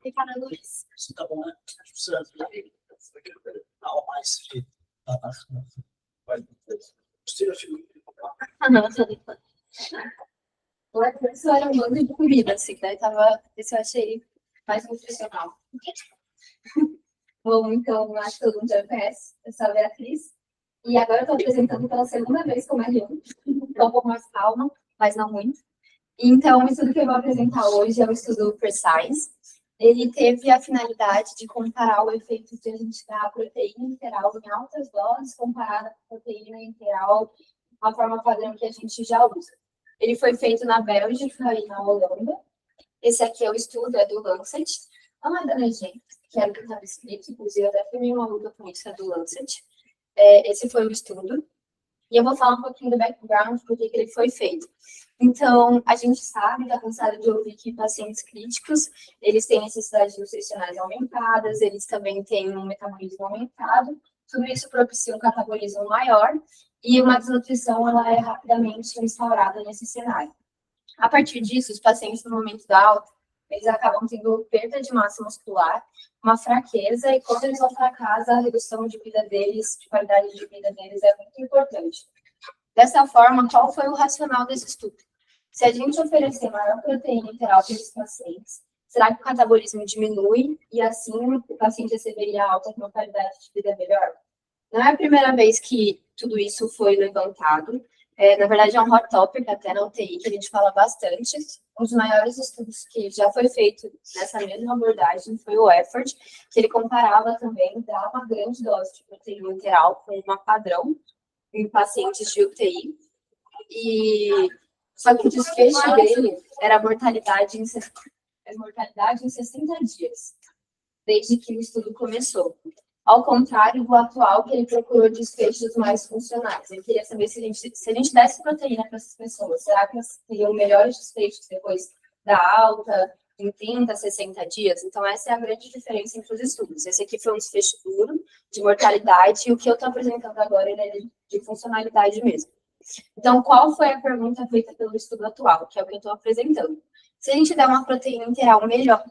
Ficar na luz. Tá bom, né? O almoço era um bando de comida, assim, daí tava. Esse eu achei mais nutricional. Bom, então, acho que todo mundo já conhece. Eu sou a Beatriz. E agora eu estou apresentando pela segunda vez como é eu. Estou um pouco mais calma, mas não muito. Então, o estudo que eu vou apresentar hoje é o estudo PRECISE. Ele teve a finalidade de comparar o efeito de a gente dar a proteína integral em altas doses comparada com a proteína integral, a forma padrão que a gente já usa. Ele foi feito na Bélgica e na Holanda. Esse aqui é o estudo, é do Lancet. Não é da Legend, que era o que estava escrito, inclusive eu até firmei uma luta com isso, é do Lancet. Esse foi o estudo. E eu vou falar um pouquinho do background, por que ele foi feito. Então, a gente sabe, está cansado de ouvir que pacientes críticos, eles têm necessidades nutricionais aumentadas, eles também têm um metabolismo aumentado, tudo isso propicia um catabolismo maior, e uma desnutrição, ela é rapidamente instaurada nesse cenário. A partir disso, os pacientes, no momento da alta, eles acabam tendo perda de massa muscular, uma fraqueza, e quando eles vão para casa, a redução de vida deles, de qualidade de vida deles é muito importante. Dessa forma, qual foi o racional desse estudo? Se a gente oferecer maior proteína integral para esses pacientes, será que o catabolismo diminui e assim o paciente receberia alta com uma qualidade de vida melhor? Não é a primeira vez que tudo isso foi levantado. Na verdade, é um hot topic até na UTI, que a gente fala bastante. Um dos maiores estudos que já foi feito nessa mesma abordagem foi o EFFORT, que ele comparava também, dava uma grande dose de proteína integral com uma padrão em pacientes de UTI. Só que o desfecho dele era a mortalidade em 60 dias, desde que o estudo começou. Ao contrário do atual, que ele procurou desfechos mais funcionais. Ele queria saber se a gente desse proteína para essas pessoas, será que elas teriam melhores desfechos depois da alta, em 30, 60 dias? Então, essa é a grande diferença entre os estudos. Esse aqui foi um desfecho duro, de mortalidade, e o que eu estou apresentando agora ele é de funcionalidade mesmo. Então, qual foi a pergunta feita pelo estudo atual, que é o que eu estou apresentando? Se a gente der uma proteína integral melhor,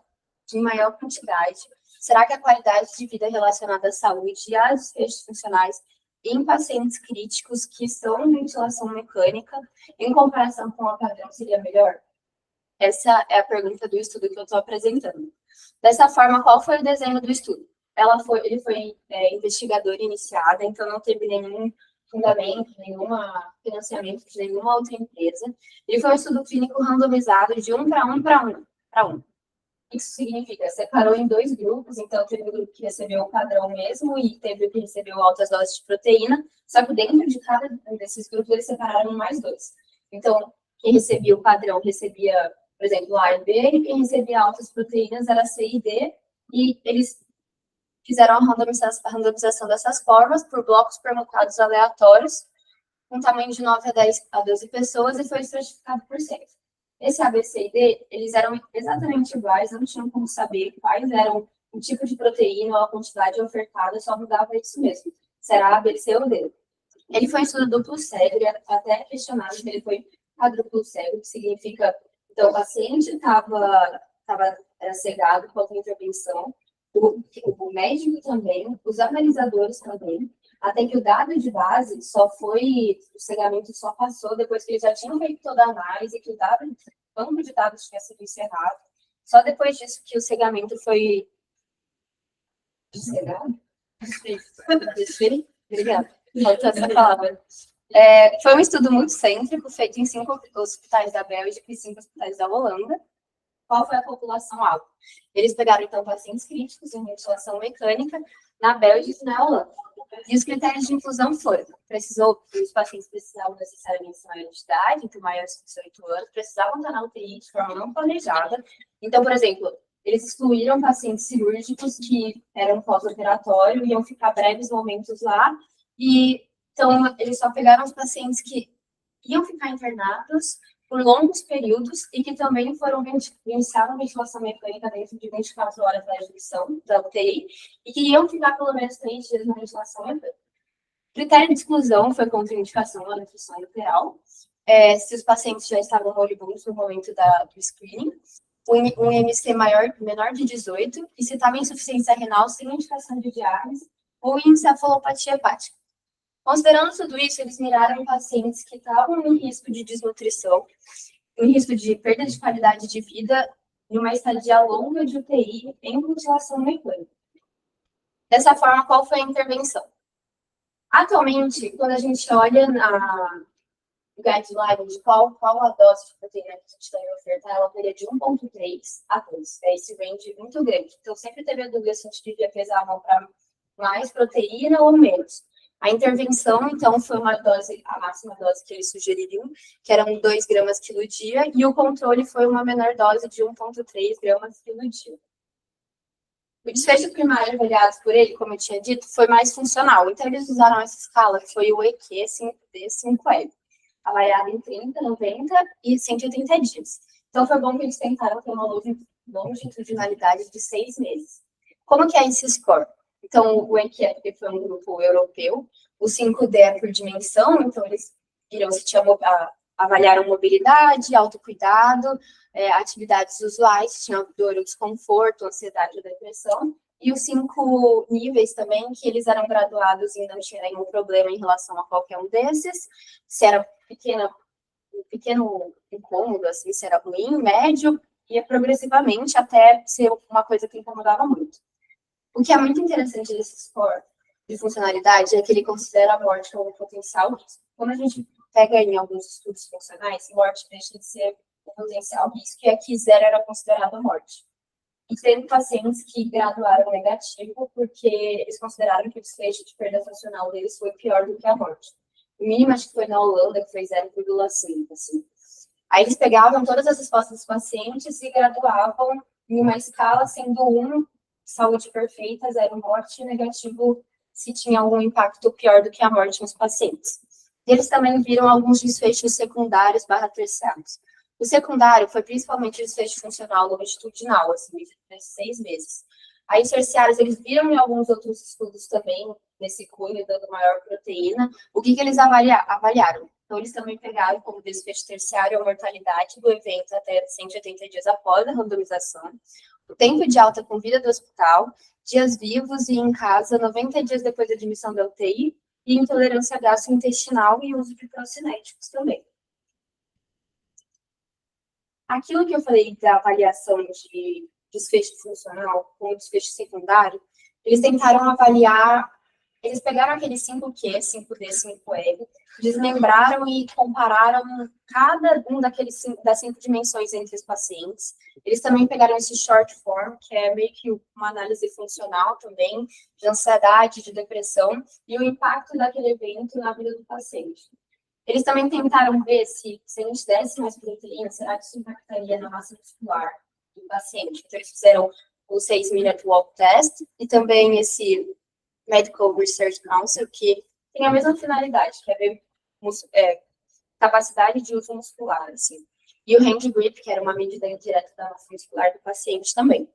de maior quantidade, será que a qualidade de vida relacionada à saúde e às desfechos funcionais em pacientes críticos que estão em ventilação mecânica, em comparação com a padrão, seria melhor? Essa é a pergunta do estudo que eu estou apresentando. Dessa forma, qual foi o desenho do estudo? Ele foi investigador iniciada, então não teve nenhum fundamento, nenhum financiamento de nenhuma outra empresa. Ele foi um estudo clínico randomizado de 1 para 1 para 1. Isso significa, separou em 2 grupos, então teve um grupo que recebeu o padrão mesmo e teve o que recebeu altas doses de proteína, só que dentro de cada desses grupos eles separaram em mais 2. Então, quem recebia o padrão recebia, por exemplo, A e B, e quem recebia altas proteínas era C e D, e eles fizeram a randomização dessas formas por blocos permutados aleatórios, com tamanho de 9 a 12 pessoas, e foi estratificado por sexo. Esse A, B, C e D, eles eram exatamente iguais, não tinham como saber quais eram o tipo de proteína ou a quantidade ofertada, só mudava isso mesmo, se era A, B, C ou D. Ele foi um estudo duplo cego, ele até questionado que ele foi quadruplo cego, que significa, então, o paciente estava cegado com a intervenção, o médico também, os analisadores também, até que o dado de base o cegamento só passou depois que eles já tinham feito toda a análise, que o banco de dados tinha sido encerrado. Só depois disso que o cegamento foi descegado? Obrigada. Faltou essa palavra. Foi um estudo muito cêntrico, feito em 5 hospitais da Bélgica e 5 hospitais da Holanda. Qual foi a população-alvo? Eles pegaram, então, pacientes críticos em ventilação mecânica na Bélgica e na Holanda. E os critérios de inclusão foram: os pacientes precisavam necessariamente ser maiores de idade, então maiores de 18 anos, precisavam estar na UTI de forma não planejada. Então, por exemplo, eles excluíram pacientes cirúrgicos que eram pós-operatório, iam ficar breves momentos lá, e Então, eles só pegaram os pacientes que iam ficar internados por longos períodos e que também iniciaram ventilação mecânica dentro de 24 horas da admissão da UTI e que iam ficar pelo menos 3 dias na ventilação mecânica. O critério de exclusão foi contraindicação à nutrição enteral, se os pacientes já estavam moribundos no momento do screening, um IMC menor de 18 e se estava em insuficiência renal sem indicação de diálise ou encefalopatia hepática. Considerando tudo isso, eles miraram pacientes que estavam em risco de desnutrição, em risco de perda de qualidade de vida, em uma estadia longa de UTI em ventilação mecânica. Dessa forma, qual foi a intervenção? Atualmente, quando a gente olha na guideline de qual a dose de proteína que a gente tem em oferta, ela varia de 1,3 a 2. É esse range muito grande. Então, sempre teve a dúvida se a gente devia pesar a mão para mais proteína ou menos. A intervenção, então, foi uma dose, a máxima dose que eles sugeririam, que eram 2 gramas quilo dia, e o controle foi uma menor dose de 1,3 gramas quilo dia. O desfecho primário avaliado por ele, como eu tinha dito, foi mais funcional. Então, eles usaram essa escala, que foi o EQ 5D5L, avaliado em 30, 90 e 180 dias. Então, foi bom que eles tentaram ter uma longitudinalidade de 6 meses. Como que é esse score? Então, o EQF foi um grupo europeu, o 5D é por dimensão, então eles viram se avaliaram mobilidade, autocuidado, atividades usuais, se tinha dor ou desconforto, ansiedade ou depressão, e os 5 níveis também, que eles eram graduados e não tinha nenhum problema em relação a qualquer um desses, se era pequeno incômodo, assim, se era ruim, médio, ia progressivamente até ser uma coisa que incomodava muito. O que é muito interessante desse score de funcionalidade é que ele considera a morte como um potencial risco. Quando a gente pega em alguns estudos funcionais, morte deixa de ser um potencial risco, e aqui 0 era considerado a morte. E tem pacientes que graduaram negativo porque eles consideraram que o desfecho de perda funcional deles foi pior do que a morte. O mínimo, acho que foi na Holanda, que foi 0,5, assim. Aí eles pegavam todas as respostas dos pacientes e graduavam em uma escala, sendo 1 saúde perfeita, 0 morte, e negativo se tinha algum impacto pior do que a morte nos pacientes. E eles também viram alguns desfechos secundários / terciários. O secundário foi principalmente o desfecho funcional longitudinal, assim, de 6 meses. Aí os terciários, eles viram em alguns outros estudos também, nesse cunho, dando maior proteína. O que eles avaliaram? Então, eles também pegaram como desfecho terciário a mortalidade do evento até 180 dias após a randomização, o tempo de alta com vida do hospital, dias vivos e em casa 90 dias depois da admissão da UTI, e intolerância gastrointestinal e uso de procinéticos também. Aquilo que eu falei da avaliação de desfecho funcional com desfecho secundário, eles tentaram avaliar, eles pegaram aquele 5Q, 5D, 5L, desmembraram e compararam cada um das 5 dimensões entre os pacientes. Eles também pegaram esse short form, que é meio que uma análise funcional também, de ansiedade, de depressão, e o impacto daquele evento na vida do paciente. Eles também tentaram ver se a gente desse mais proteína, será que isso impactaria na massa muscular do paciente. Então, eles fizeram o 6-minute walk test e também esse Medical Research Council, que tem a mesma finalidade, que é ver capacidade de uso muscular, assim. E o hand grip, que era uma medida indireta da massa muscular do paciente também.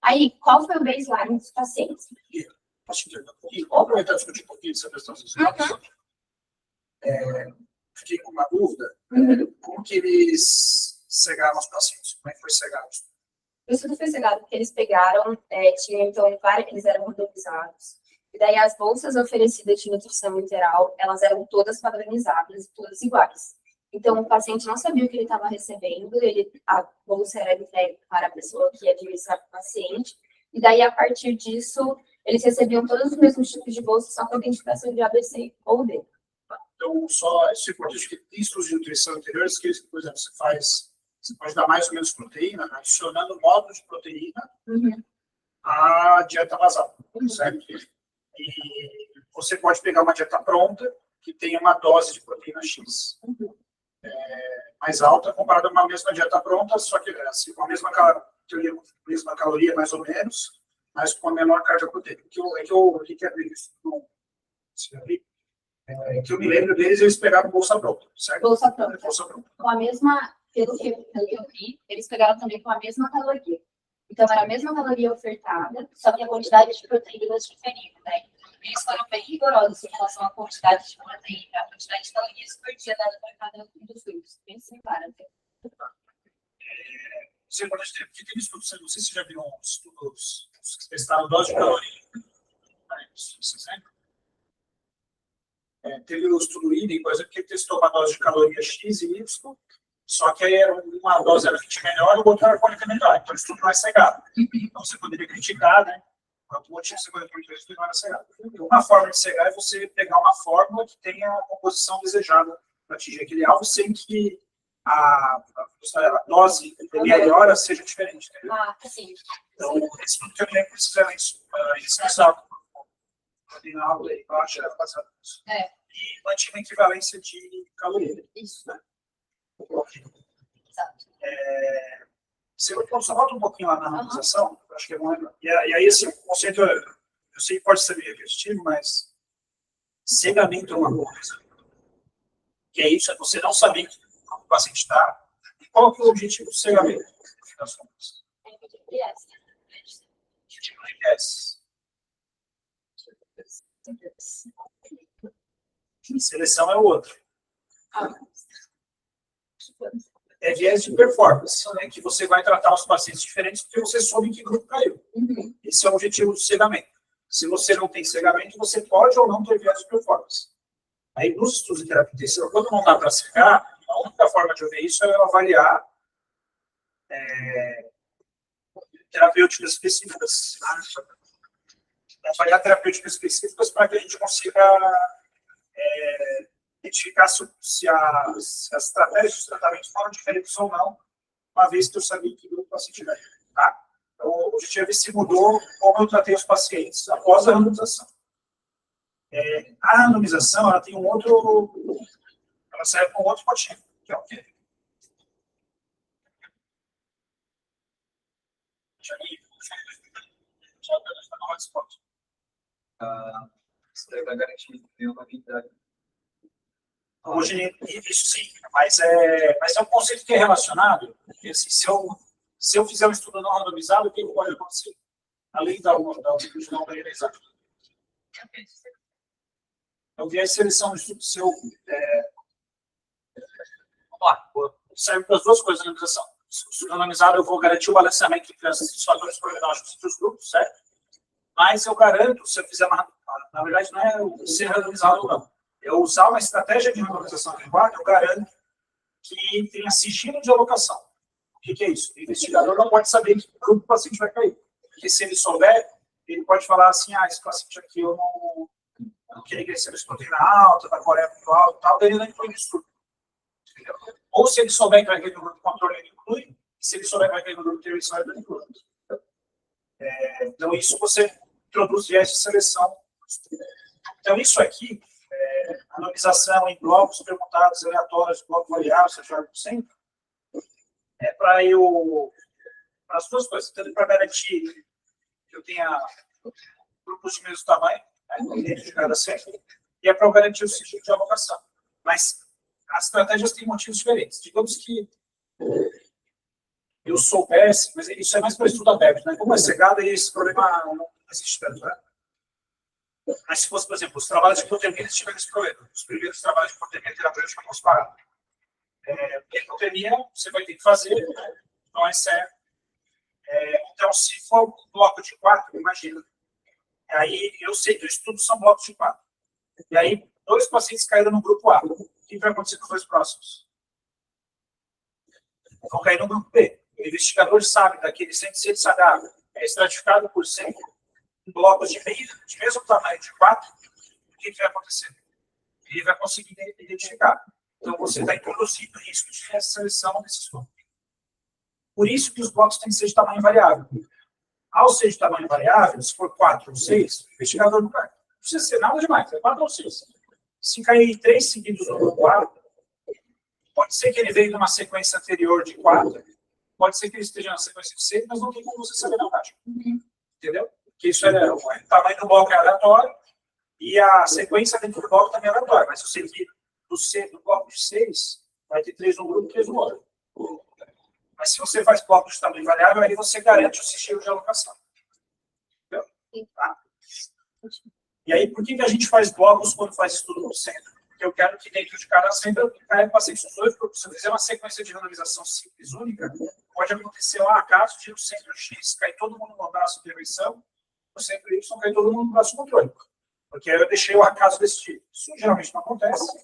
Aí, qual foi o baseline dos pacientes? Posso entender um pouquinho? Vamos aproveitar e discutir um pouquinho essa questão dos resultados. Fiquei com uma dúvida. Como que eles cegaram os pacientes? Como é que foi cegado? O estudo foi cegado porque eles pegaram, tinha então vários, eles eram randomizados. E daí as bolsas oferecidas de nutrição integral, elas eram todas padronizadas e todas iguais. Então, o paciente não sabia o que ele estava recebendo, a bolsa era entregue para a pessoa que ia administrar para o paciente, e daí, a partir disso, eles recebiam todos os mesmos tipos de bolsa, só com a identificação de ABC ou D. Então, só isso é importante, que tem estudos de nutrição anteriores que, por exemplo, você pode dar mais ou menos proteína, adicionando módulos de proteína à dieta basal, certo? E você pode pegar uma dieta pronta, que tenha uma dose de proteína X. Mais alta comparada a uma mesma dieta pronta, só que assim, com a mesma caloria, mais ou menos, mas com a menor carga proteica. O que eu li que é isso que eu me lembro deles, eles pegaram bolsa pronta, certo? Bolsa pronta. Bolsa pronta. Com a mesma, pelo que eu vi, eles pegaram também com a mesma caloria. Então, era a mesma caloria ofertada, só que a quantidade de proteínas diferia, né? Eles foram bem rigorosos em relação à quantidade de proteína, a quantidade de calorias por dia dada para cada um dos grupos. Bem similar, até. Você pode ter, porque tem estudos, não sei se você já viu estudos que testaram dose de caloria. Teve o estudo IDEM, por exemplo, que testou uma dose de caloria X e Y, só que aí uma dose era fit melhor e o outro era qualidade melhor. Então o estudo não é cegado. Então você poderia criticar, né? Por outro motivo, você poderia criticar o estudo não era cegado. Uma forma de cegar é você pegar uma fórmula que tenha a composição desejada para atingir aquele alvo sem que a dose melhor seja diferente. Entendeu? Ah, sim. Então, esse estudo que eu me lembro, eles fizeram isso. Eles pensavam na aula aí, baixa, era baseado nisso. E mantinha uma equivalência de caloria. Isso. Né? Exato. Você só volta um pouquinho lá na randomização, acho que é bom lembrar. E aí, esse conceito, eu sei que pode ser meio repetitivo, mas cegamento é uma coisa. Que é isso, é você não saber como o paciente está e qual que é o objetivo do cegamento. Seleção é o outro. É viés de performance, né, que você vai tratar os pacientes diferentes porque você soube em que grupo caiu. Esse é o objetivo do cegamento. Se você não tem cegamento, você pode ou não ter viés de performance. Aí, nos estudos de terapia intensiva, quando não dá para cegar, a única forma de ver isso é avaliar terapêuticas específicas. Avaliar terapêuticas específicas para que a gente consiga identificar se as estratégias de tratamento foram diferentes ou não, uma vez que eu sabia que grupo o paciente vai. Tá? Então, o objetivo se mudou como eu tratei os pacientes após a randomização. A randomização, ela tem ela serve com outro motivo, que é o quê? Isso daí vai garantir uma habilidade. Hoje, isso sim, mas é um conceito que é relacionado, porque assim, se eu fizer um estudo não randomizado, o que pode acontecer? Além da não randomizado. Eu vi a seleção de estudo seu. Vamos lá, serve para as duas coisas na randomização. Se randomizado, eu vou garantir o balanceamento entre os fatores prognósticos entre os grupos, certo? Mas eu garanto, se eu fizer na verdade, não é ser randomizado ou não. Eu usar uma estratégia de randomização adequada, eu garanto que tenha sigilo de alocação. O que é isso? O investigador não pode saber que grupo o paciente vai cair. Porque se ele souber, ele pode falar assim, esse paciente aqui eu não queria que ele recebesse proteína alta, da Coreia muito alta, tal, daí ele não inclui isso tudo. Entendeu? Ou se ele souber que vai cair no grupo controle, ele inclui. E se ele souber que vai cair no grupo intervenção, ele não inclui. Então, isso você introduz viés de seleção. Então, isso aqui, anonimização em blocos permutados aleatórios, bloco variável, seja sempre, para as duas coisas, tanto para garantir que eu tenha grupos de mesmo tamanho, dentro de cada série, e para garantir o sigilo de alocação. Mas as estratégias têm motivos diferentes. Digamos que eu soubesse, mas isso é mais para estudo aberto, né? Como é cegado, esse problema não existe tanto, né? Mas se fosse, por exemplo, os trabalhos de hipotermia, eles tiveram esse problema. Os primeiros trabalhos de hipotermia terapêutica não pararam. Porque hipotermia você vai ter que fazer, né? Então, então, se for um bloco de 4, imagina. Aí eu sei que o estudo são blocos de 4. E aí, 2 pacientes caíram no grupo A. O que vai acontecer com os 2 próximos? Vão cair no grupo B. O investigador sabe daquele 106 saudável é estratificado por 100 blocos de mesmo tamanho de 4. O que vai acontecer? Ele vai conseguir identificar. Então, você está introduzindo risco de seleção nesse estudo. Por isso que os blocos têm que ser de tamanho variável. Ao ser de tamanho variável, se for 4 ou 6, o investigador não cai. Não precisa ser nada demais, é 4 ou 6. Se cair 3 seguidos no grupo A, pode ser que ele veio de uma sequência anterior de 4, pode ser que ele esteja na sequência de 6, mas não tem como você saber na prática. Entendeu? Porque isso o tamanho do bloco é aleatório, E a sequência dentro do bloco também é aleatória, mas eu sei que no bloco de 6, vai ter 3 no grupo e 3 no outro. Mas se você faz blocos de tamanho variável, aí você garante o sigilo de alocação. Entendeu? Tá? E aí, por que a gente faz blocos quando faz estudo no centro? Porque eu quero que dentro de cada centro caia pacientes os dois, porque se eu fizer uma sequência de randomização simples única, pode acontecer lá, caso de no centro X cai todo mundo no braço de intervenção, no centro Y cai todo mundo no braço controle. Porque eu deixei o acaso desse tipo. Isso geralmente não acontece,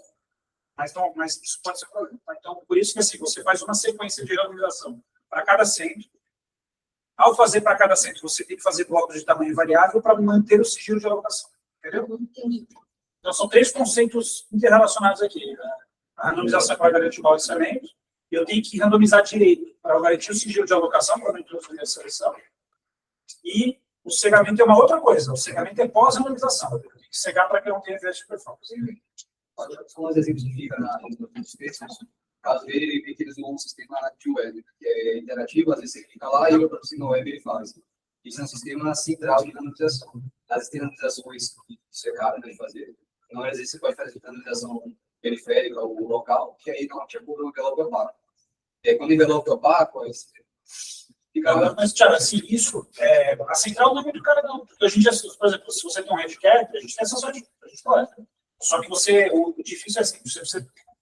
mas isso pode ser problema. Tá? Então, por isso que assim, você faz uma sequência de randomização para cada centro. Ao fazer para cada centro, você tem que fazer blocos de tamanho variável para manter o sigilo de alocação. Entendeu? Então, são 3 conceitos interrelacionados aqui. Né? A randomização para garantir o balanceamento. Eu tenho que randomizar direito para garantir o sigilo de alocação, para não introduzir a seleção. E o cegamento é uma outra coisa. O cegamento é pós-randomização. Eu tenho que cegar para que não tenha viés de performance. Só exemplifica na dos textos. Caso ele vê que eles usam um sistema de web, que é interativo, às vezes você clica lá e outra no web ele faz. Isso é um sistema central de randomização. As randomizações que isso é caro de fazer. Então, às vezes você pode fazer randomização periférica ou local, que aí não tinha como envelope opaco. E aí, quando o envelope opaco, aí você fica... Mas, Thiago, assim, isso, a central não é muito cara, não. Porque hoje em dia, por exemplo, se você tem um handicap, a gente tem essa sorte, a gente coleta. Só que o difícil é assim,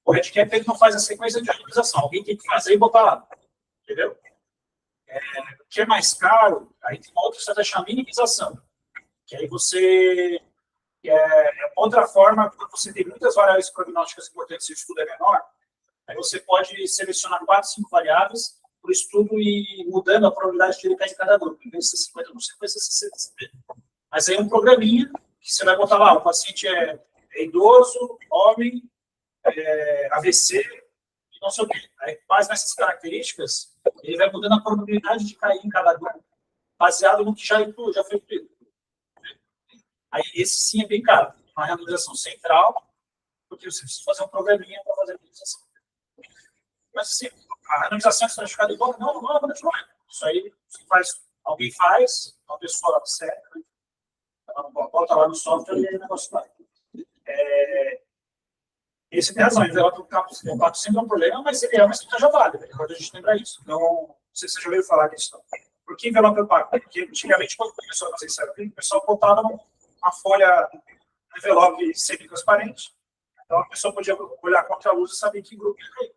o handicap ele não faz a sequência de randomização. Alguém tem que fazer e botar lá. Entendeu? O que é mais caro, aí tem uma outra estratégia, a minimização. Que aí você... outra forma, quando você tem muitas variáveis prognósticas importantes e o estudo é menor, aí você pode selecionar 4, 5 variáveis para o estudo e mudando a probabilidade de ele cair em cada grupo. Em vez de ser 50, não sei, vai ser 60. Mas aí é um programinha que você vai botar lá, o paciente é idoso, homem, AVC, e não sei o quê. Aí, base nessas características, ele vai mudando a probabilidade de cair em cada grupo, baseado no que já foi incluído. Aí, esse sim é bem caro. Uma randomização central, porque você precisa fazer um programinha para fazer a randomização. Mas, assim, a randomização estratificada igual, não é randomização. Isso aí, alguém faz, uma pessoa observa, né? Bota lá no software e aí o negócio vai. Esse tem razão, o campo sempre é um problema, mas ele é uma estratégia válida, quando a gente lembra isso. Então, não sei se você já ouviu falar disso. Por que envelope opaco? Porque antigamente, quando começou a fazer isso, o pessoal botava uma folha, um envelope semi-transparente, então a pessoa podia olhar contra a luz e saber que grupo ele caiu.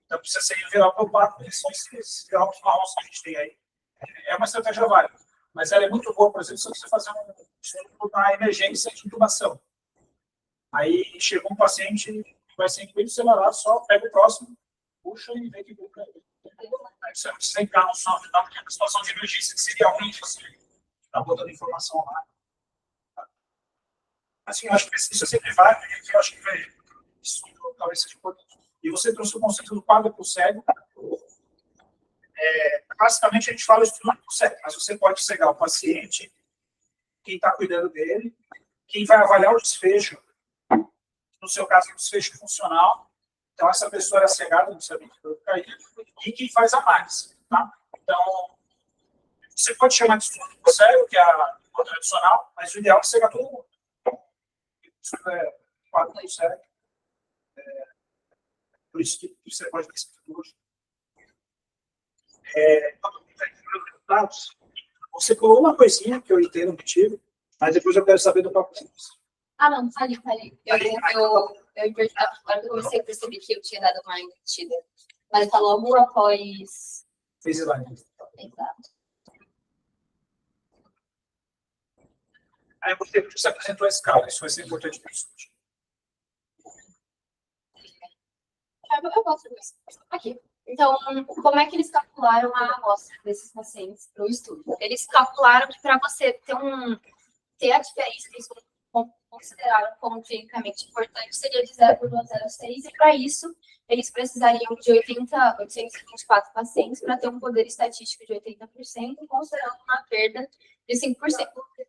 Então, precisa ser envelope opaco, que são esses envelopes marrons que a gente tem aí. É uma estratégia válida, mas ela é muito boa, por exemplo, se você fazer uma emergência de intubação. Aí chegou um paciente que vai ser incluído, você vai lá, só pega o próximo, puxa e vê que grupo é ele. Aí você não precisa entrar no software, porque é uma situação de emergência que seria realmente assim, está botando informação lá. Assim, eu acho que isso sempre vai, eu acho que isso talvez seja importante. E você trouxe o conceito do quadro para o cego. Basicamente, a gente fala isso tudo para o cego, mas você pode cegar o paciente, quem está cuidando dele, quem vai avaliar o desfecho, no seu caso, um desfecho funcional. Então, essa pessoa era cegada, não sabia que foi caído, e quem faz a análise. Tá? Então, você pode chamar de estudo do cego, que é a tradicional, mas o ideal é cegar todo mundo. Isso é quadro do cego. Por isso que você pode ter esse hoje. Você falou uma coisinha que eu entendo contigo, mas depois eu quero saber do papo simples. Não, falei. Agora que eu comecei a perceber que eu tinha dado uma invertida. Mas tá logo após... Fez lá. Exato. Aí você apresentou a escala, isso vai ser importante para o estudo. Eu posso ver isso. Aqui. Então, como é que eles calcularam a amostra desses pacientes para o estudo? Eles calcularam que para você ter a diferença, eles consideraram como clinicamente importante, seria de 0,06, e para isso, eles precisariam de 824 pacientes para ter um poder estatístico de 80%, considerando uma perda de 5%.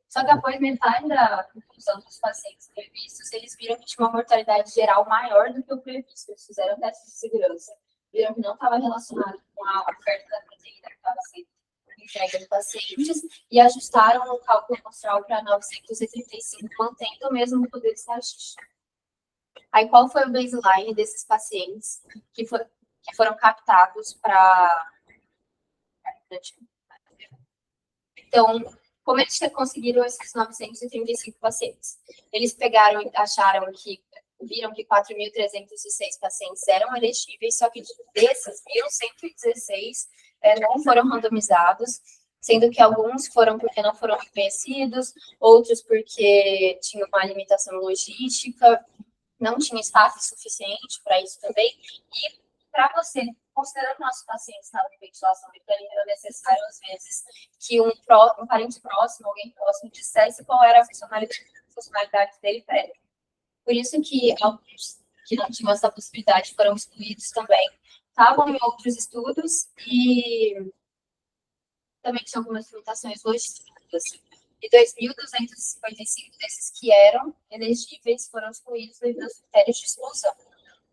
Só que após metade da conclusão dos pacientes previstos, eles viram que tinha uma mortalidade geral maior do que o previsto. Eles fizeram testes de segurança, viram que não estava relacionado com a oferta da proteína que estava sendo entrega de pacientes e ajustaram o cálculo amostral para 935, mantendo o mesmo poder estatístico. Aí, qual foi o baseline desses pacientes que foram captados para... Então, como eles conseguiram esses 935 pacientes? Eles pegaram e viram que 4.306 pacientes eram elegíveis, só que desses, 1.116 não foram randomizados, sendo que alguns foram porque não foram reconhecidos, outros porque tinham uma limitação logística, não tinha staff suficiente para isso também, e para você, considerando nossos pacientes estavam em ventilação mecânica, era necessário, às vezes, que um parente próximo, alguém próximo, dissesse qual era a funcionalidade dele prévia. Por isso que alguns que não tinham essa possibilidade foram excluídos também. Estavam em outros estudos e também tinha algumas limitações logísticas. E 2.255 desses que eram elegíveis foram excluídos devido aos critérios de exclusão.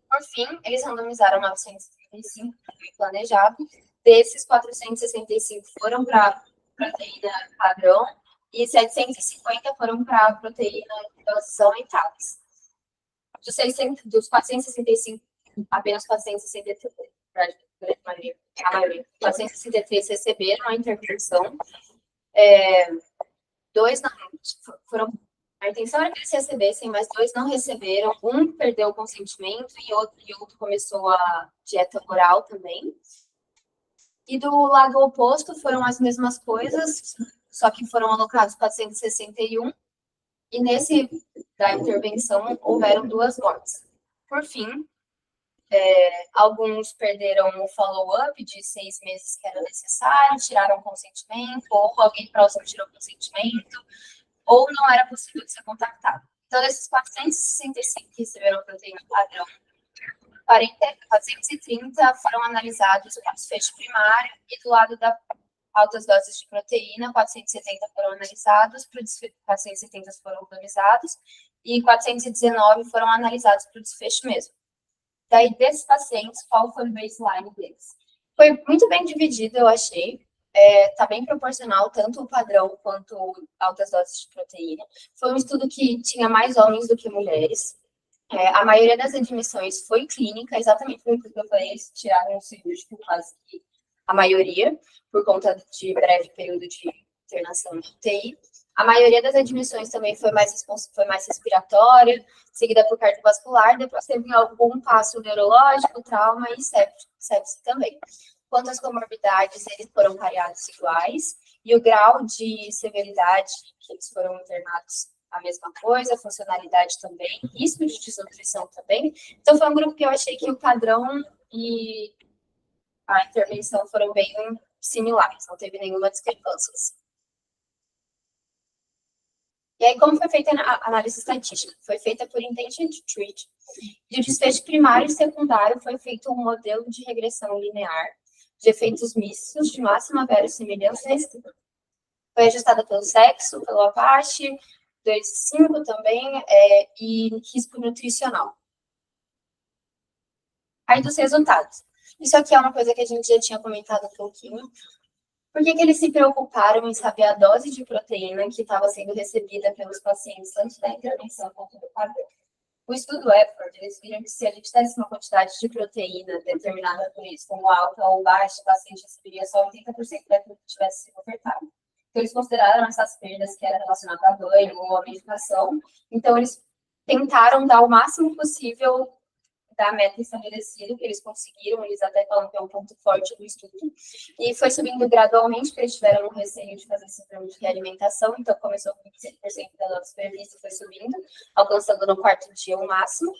Por fim, eles randomizaram 935, que foi planejado. Desses, 465 foram para proteína padrão e 750 foram para proteína de doses aumentadas. Dos 465, apenas 463, a maioria, 463 receberam a intervenção. Dois não foram. A intenção era que eles recebessem, mas 2 não receberam. Um perdeu o consentimento e outro começou a dieta oral também. E do lado oposto foram as mesmas coisas, só que foram alocados 461. E nesse da intervenção houveram 2 mortes. Por fim, alguns perderam o follow-up de 6 meses que era necessário, tiraram o consentimento, ou alguém próximo tirou o consentimento, ou não era possível de ser contactado. Então, desses 465 que receberam proteína padrão, 430 foram analisados para desfecho primário, e do lado da altas doses de proteína, 470 foram analisados, 470 foram randomizados, e 419 foram analisados para o desfecho mesmo. Daí, desses pacientes, qual foi o baseline deles? Foi muito bem dividido, eu achei. Está bem proporcional, tanto o padrão quanto altas doses de proteína. Foi um estudo que tinha mais homens do que mulheres. A maioria das admissões foi clínica, exatamente por que eu falei, eles tiraram o cirúrgico quase que a maioria, por conta de breve período de internação de UTI. A maioria das admissões também foi mais respiratória, seguida por cardiovascular, depois teve algum passo neurológico, trauma e sepse também. Quanto às comorbidades, eles foram variados iguais, e o grau de severidade que eles foram internados, a mesma coisa, funcionalidade também, risco de desnutrição também. Então, foi um grupo que eu achei que o padrão e a intervenção foram bem similares, não teve nenhuma discrepância. E aí, como foi feita a análise estatística? Foi feita por intention to treat. E o desfecho primário e secundário foi feito um modelo de regressão linear de efeitos mistos de máxima verossimilhança restrita. Foi ajustada pelo sexo, pelo Apache, 2,5 também, e risco nutricional. Aí, dos resultados. Isso aqui é uma coisa que a gente já tinha comentado um pouquinho. Por que eles se preocuparam em saber a dose de proteína que estava sendo recebida pelos pacientes antes da intervenção quanto do padrão? O estudo Effort, eles viram que se a gente tivesse uma quantidade de proteína determinada por isso, como alta ou baixa, o paciente receberia só 80% daquilo que tivesse sido ofertado. Então, eles consideraram essas perdas que eram relacionadas a banho ou a medicação. Então, eles tentaram dar o máximo possível da meta estabelecida, que eles conseguiram, eles até falam que é um ponto forte do estudo, e foi subindo gradualmente, porque eles tiveram um receio de fazer esse plano de realimentação, então começou com 25% da dose prevista, foi subindo, alcançando no 4º dia o máximo,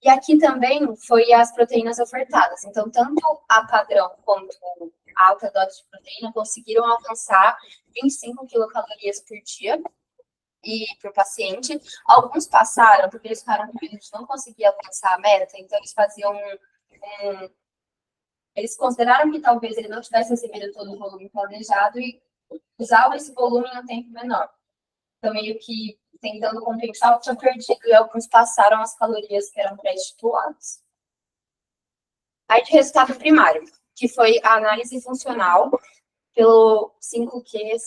e aqui também foi as proteínas ofertadas, então tanto a padrão quanto a alta dose de proteína conseguiram alcançar 25 quilocalorias por dia, e para o paciente, alguns passaram, porque eles ficaram com medo de não conseguir alcançar a meta, então eles faziam eles consideraram que talvez ele não tivesse recebido todo o volume planejado e usavam esse volume em um tempo menor. Então, meio que tentando compensar o que tinha perdido, e alguns passaram as calorias que eram pré-estipuladas. Aí, de resultado primário, que foi a análise funcional pelo 5Q,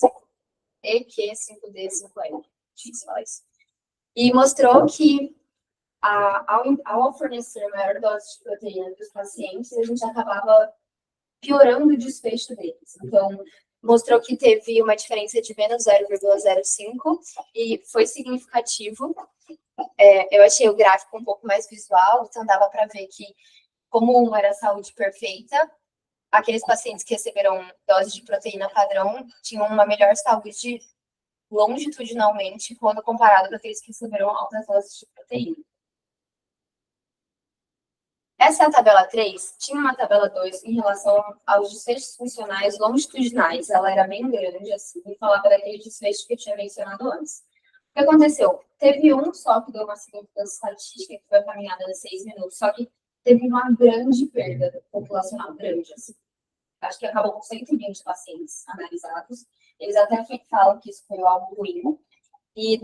EQ, 5D, 5L. Difícil falar isso. E mostrou que ao fornecer maior dose de proteína para os pacientes, a gente acabava piorando o desfecho deles. Então, mostrou que teve uma diferença de menos 0,05 e foi significativo. Eu achei o gráfico um pouco mais visual, então dava para ver que, como uma era saúde perfeita, aqueles pacientes que receberam dose de proteína padrão tinham uma melhor saúde longitudinalmente quando comparado com aqueles que receberam altas doses de proteína. Essa é a tabela 3. Tinha uma tabela 2 em relação aos desfechos funcionais longitudinais. Ela era bem grande, assim, e falava daquele desfecho que eu tinha mencionado antes. O que aconteceu? Teve um só que deu uma significância estatística, que foi caminhada de 6 minutos, só que teve uma grande perda populacional, grande, assim. Acho que acabou com 120 pacientes analisados. Eles até falam que isso foi algo ruim. E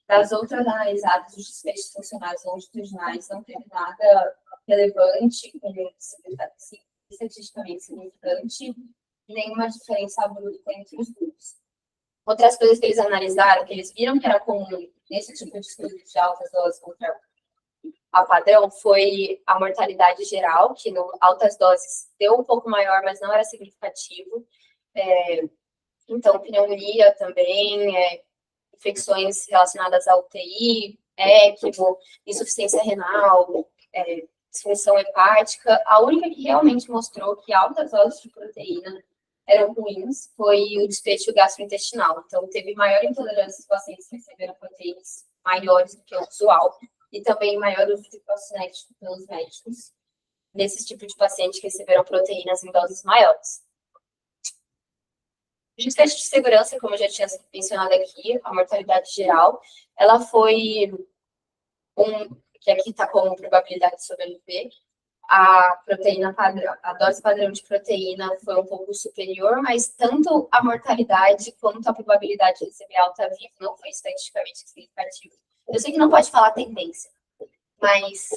das outras analisadas, os desfechos funcionais longitudinais não teve nada relevante, estatisticamente significante, nenhuma diferença bruta entre os grupos. Outras coisas que eles analisaram, que eles viram que era comum nesse tipo de estudo de altas doses contra a padrão, foi a mortalidade geral, que no altas doses deu um pouco maior, mas não era significativo. Então, pneumonia também, infecções relacionadas à UTI, ECMO, insuficiência renal, disfunção hepática. A única que realmente mostrou que altas doses de proteína eram ruins foi o desfecho gastrointestinal. Então, teve maior intolerância dos pacientes que receberam proteínas maiores do que o usual e também maior uso de procinético pelos médicos nesse tipo de paciente que receberam proteínas em doses maiores. O desfecho de segurança, como eu já tinha mencionado aqui, a mortalidade geral, ela foi que aqui está como probabilidade de sobreviver. A proteína padrão, a dose padrão de proteína foi um pouco superior, mas tanto a mortalidade quanto a probabilidade de receber alta viva não foi estatisticamente significativa. Eu sei que não pode falar tendência, mas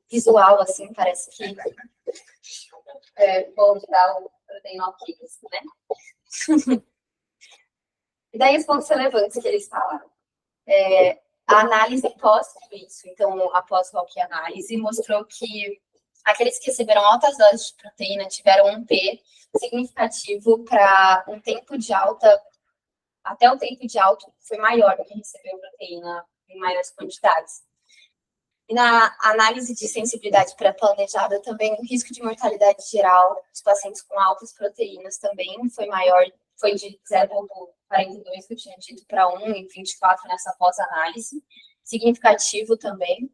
visual, assim, parece que bom de dar o proteína ok, né? E daí os pontos relevantes que eles falaram. A análise pós isso, então, após a análise, mostrou que aqueles que receberam altas doses de proteína tiveram um P significativo para um tempo de alta, até o tempo de alta foi maior do que recebeu proteína em maiores quantidades. E na análise de sensibilidade pré-planejada também, o risco de mortalidade geral dos pacientes com altas proteínas também foi maior, foi de 0,42, que eu tinha dito, para 1,24 nessa pós-análise, significativo também.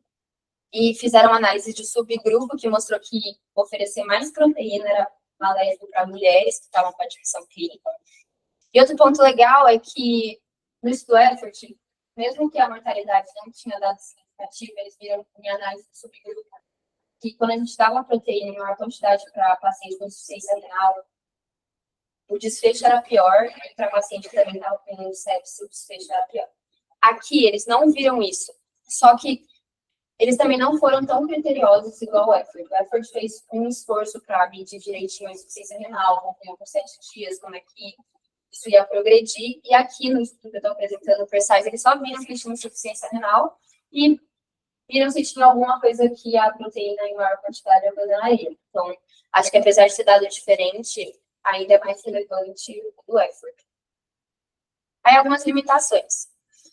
E fizeram análise de subgrupo, que mostrou que oferecer mais proteína era maléfico para mulheres que estavam com a disfunção clínica. E outro ponto legal é que no estudo EFFORT, mesmo que a mortalidade não tinha dado significativo, eles viram em análise de subgrupo que quando a gente dava uma proteína em maior quantidade para pacientes com insuficiência renal, o desfecho era pior, e para paciente que também estava com sepsis, o desfecho era pior. Aqui, eles não viram isso, só que eles também não foram tão criteriosos igual o EFFORT. O EFFORT fez um esforço para medir direitinho a insuficiência renal, acompanhou por 7 dias como é que isso ia progredir, e aqui no estudo que eu estou apresentando, o PRECISE, eles só viram que tinha insuficiência renal e viram se tinha alguma coisa que a proteína em maior quantidade ocasionaria. Então, acho que apesar de ter dado diferente, ainda é mais relevante do EFFORT. Aí, algumas limitações.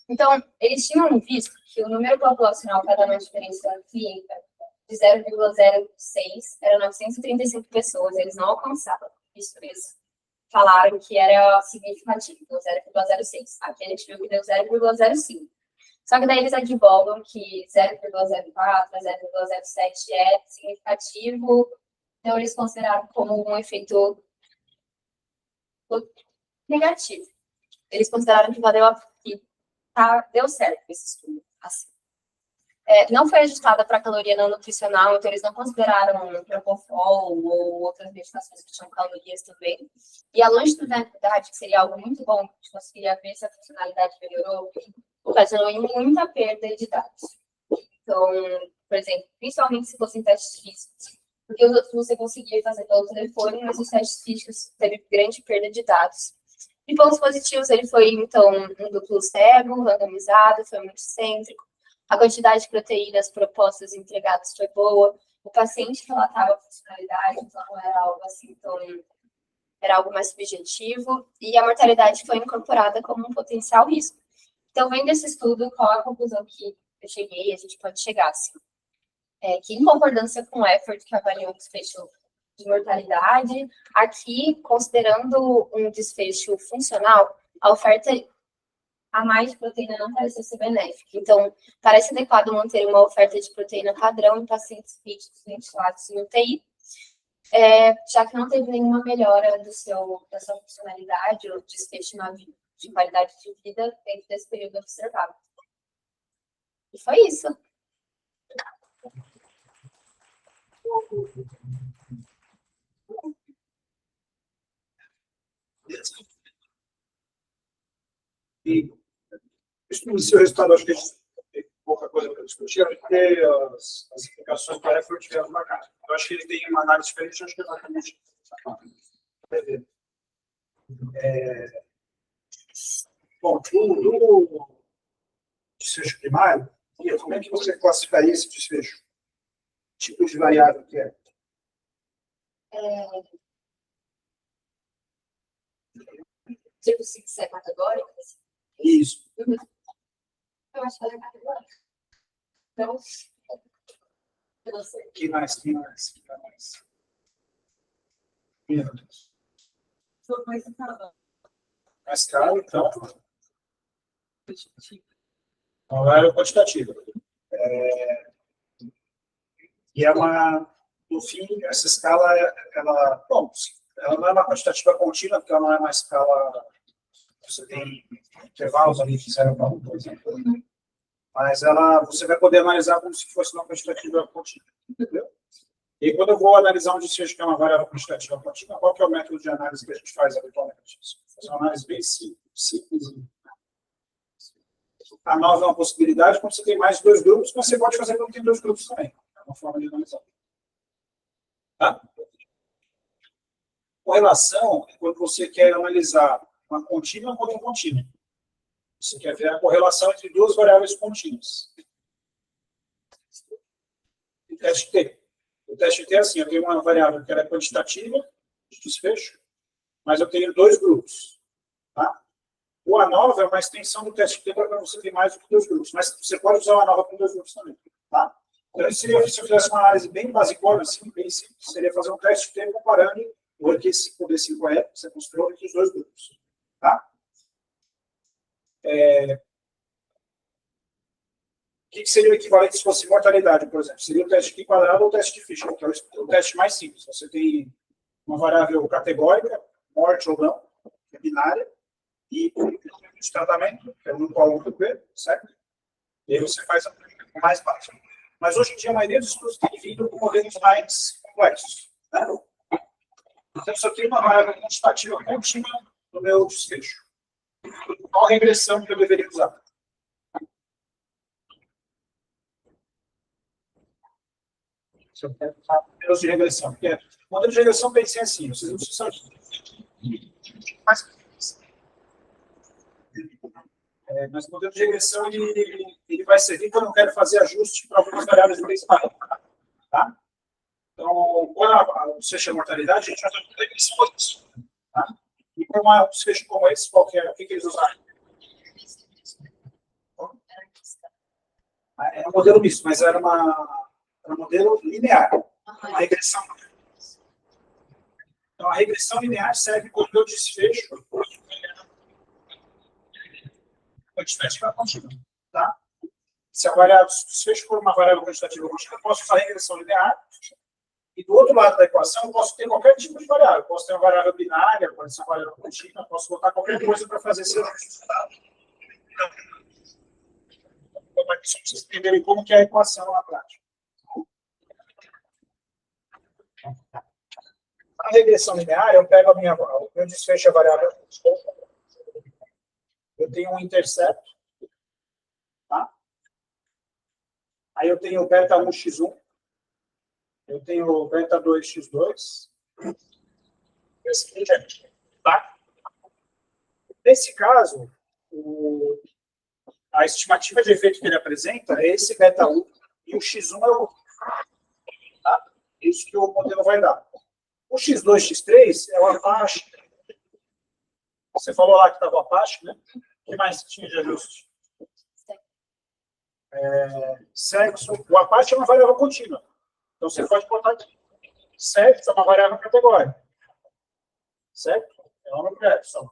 Então, eles tinham visto que o número populacional para dar uma diferença clínica de 0,06 era 935 pessoas, eles não alcançavam. Isso eles falaram que era significativo, 0,06. Aqui a gente viu que deu 0,05. Só que daí eles advogam que 0,04, 0,07 é significativo, então eles consideraram como um efeito negativo. Eles consideraram que deu certo esse estudo. Assim. Não foi ajustada para caloria não nutricional, então eles não consideraram propofol ou outras medicações que tinham calorias também. E a longitudinalidade, que seria algo muito bom, que conseguiria ver se a funcionalidade melhorou, ocasionou muita perda de dados. Então, por exemplo, principalmente se fossem testes físicos, porque os outros você conseguia fazer pelo telefone, mas os testes físicos teve grande perda de dados. De pontos positivos, ele foi, então, um duplo cego, randomizado, foi multicêntrico, a quantidade de proteínas propostas e entregadas foi boa, o paciente relatava funcionalidade, então não era algo assim tão... era algo mais subjetivo, e a mortalidade foi incorporada como um potencial risco. Então, vendo esse estudo, qual a conclusão que eu cheguei, a gente pode chegar, assim? Que em concordância com o effort que avaliou o desfecho de mortalidade, aqui, considerando um desfecho funcional, a oferta a mais de proteína não parece ser benéfica. Então, parece adequado manter uma oferta de proteína padrão em pacientes críticos ventilados em UTI, já que não teve nenhuma melhora da sua funcionalidade ou desfecho de qualidade de vida dentro desse período observado. E foi isso. E o seu resultado, acho que tem pouca coisa para discutir, porque as explicações do effort vieram para cá. Eu acho que ele tem uma análise diferente, acho que é exatamente. Bom, do desfecho primário, como é que você classificaria esse desfecho? Tipo de variável que é? Tipo, se quiser categórico? Isso. Eu acho que ela é categórica. Então, eu não sei. Que mais? Meu Deus. Mais caro, então. Variável quantitativa. E é no fim, essa escala, bom, ela não é uma quantitativa contínua, porque ela não é uma escala, você tem intervalos ali de 0 para 1, por exemplo, mas você vai poder analisar como se fosse uma quantitativa contínua, entendeu? E quando eu vou analisar um desfecho que é uma variável quantitativa contínua, qual que é o método de análise que a gente faz habitualmente? Fazer uma análise bem simples. A nova é uma possibilidade quando você tem mais de 2 grupos, mas você pode fazer quando tem 2 grupos também. É uma forma de analisar. Tá? Correlação é quando você quer analisar uma contínua contra um contínuo. Você quer ver a correlação entre 2 variáveis contínuas. O teste T. O teste T é assim, eu tenho uma variável que é quantitativa, de desfecho, mas eu tenho 2 grupos. Tá? O ANOVA é uma extensão do teste T para você ter mais do que 2 grupos, mas você pode usar o ANOVA com 2 grupos também. Tá? Então, se eu fizesse uma análise bem basicona, assim, bem simples, seria fazer um teste T comparando o RQ5D5E, que você construiu entre os 2 grupos. Tá? O que seria o equivalente se fosse mortalidade, por exemplo? Seria o teste de quadrado ou o teste de Fischer, que é o teste mais simples. Você tem uma variável categórica, morte ou não, que é binária, e de tratamento, que é o grupo A ou grupo B, certo? E aí você faz o mais básico. Mas hoje em dia a maioria dos estudos tem vindo com modelos mais complexos. Né? Então, se eu tenho uma variável quantitativa contínua no meu desfecho, qual regressão que eu deveria usar? Se eu quero usar modelos de regressão. Porque o modelo de regressão tem que ser assim, vocês não precisam mas o modelo de regressão ele vai servir quando eu quero fazer ajuste para algumas variáveis do base. Tá? Então, quando o desfecho é mortalidade, a gente vai fazer uma regressão. Tá? E para um desfecho como esse, o que eles usaram? É um modelo misto, mas era um modelo linear. Uma regressão. Então, a regressão linear serve quando eu desfecho quantitativa contínua. Tá? Se a variável desfecho for uma variável quantitativa contínua, eu posso usar a regressão linear. E do outro lado da equação, eu posso ter qualquer tipo de variável. Eu posso ter uma variável binária, pode ser uma variável contínua, eu posso botar qualquer coisa para fazer esse ajuste. Então, para vocês entenderem como que é a equação na prática. Na regressão linear, eu pego o meu desfecho a variável. Eu tenho um intercepto. Tá? Aí eu tenho o beta 1x1. Eu tenho beta 2 x2. Esse aqui, gente. Tá? Nesse caso, a estimativa de efeito que ele apresenta é esse beta 1 e o x1 é o. Tá? Isso que o modelo vai dar. O x2, x3 é o Apache. Você falou lá que estava o Apache, né? O que mais tinha de ajuste? Sexo. O Apache é uma variável contínua. Então, você pode botar aqui. Sexo é uma variável categórica. Certo? É uma mulher só.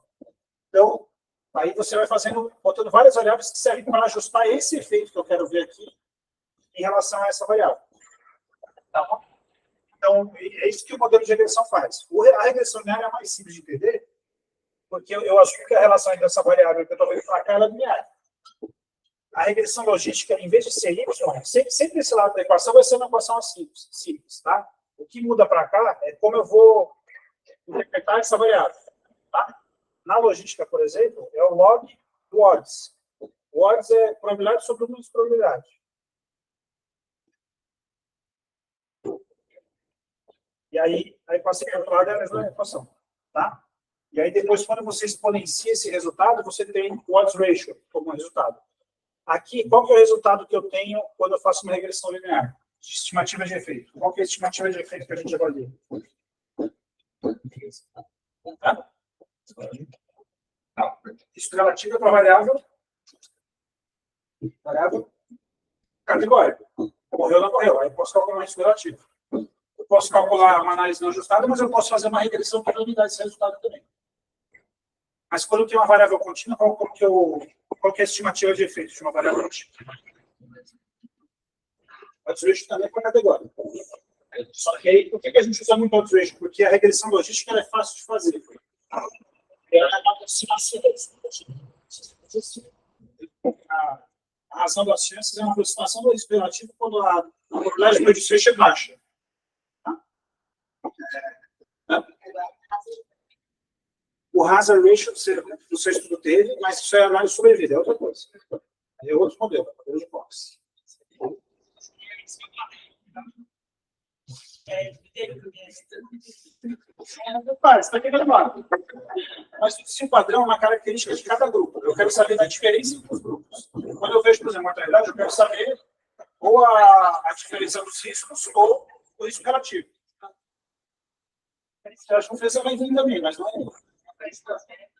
Então, aí você vai fazendo, botando várias variáveis que servem para ajustar esse efeito que eu quero ver aqui em relação a essa variável. Tá bom? Então, é isso que o modelo de regressão faz. A regressão linear é mais simples de entender, porque eu assumo que a relação entre essa variável que eu estou vendo para cá é linear. A regressão logística, em vez de ser y, sempre esse lado da equação vai ser uma equação simples, tá? O que muda para cá é como eu vou interpretar essa variável. Tá? Na logística, por exemplo, é o log do odds. O odds é probabilidade sobre o número de probabilidade. E aí, a equação calculada é a mesma equação. Tá? E aí, depois, quando você exponencia esse resultado, você tem o odds ratio como resultado. Aqui, qual que é o resultado que eu tenho quando eu faço uma regressão linear? De estimativa de efeito. Qual que é a estimativa de efeito que a gente avalia? Tá? Isso relativo para variável categórica. Morreu ou não morreu. Aí eu posso calcular isso relativo. Eu posso calcular uma análise não ajustada, mas eu posso fazer uma regressão para me dar esse resultado também. Mas quando eu tenho uma variável contínua, qual que é a estimativa de efeito de uma variável contínua? O odds ratio também é para categoria. Só que aí, por que a gente usa muito odds ratio? Porque a regressão logística ela é fácil de fazer. Ela é uma aproximação. A razão das chances é uma aproximação do risco relativo quando a probabilidade de desfecho é baixa. O hazard ratio do seu estudo teve, mas isso é análise de sobrevida, é outra coisa. Aí é outro modelo de box. Você está querendo falar. Mas se o padrão é uma característica de cada grupo. Eu quero saber da diferença entre os grupos. Quando eu vejo, por exemplo, mortalidade, eu quero saber ou a diferença dos riscos ou o risco relativo. Eu acho que você vai entender também, mas não é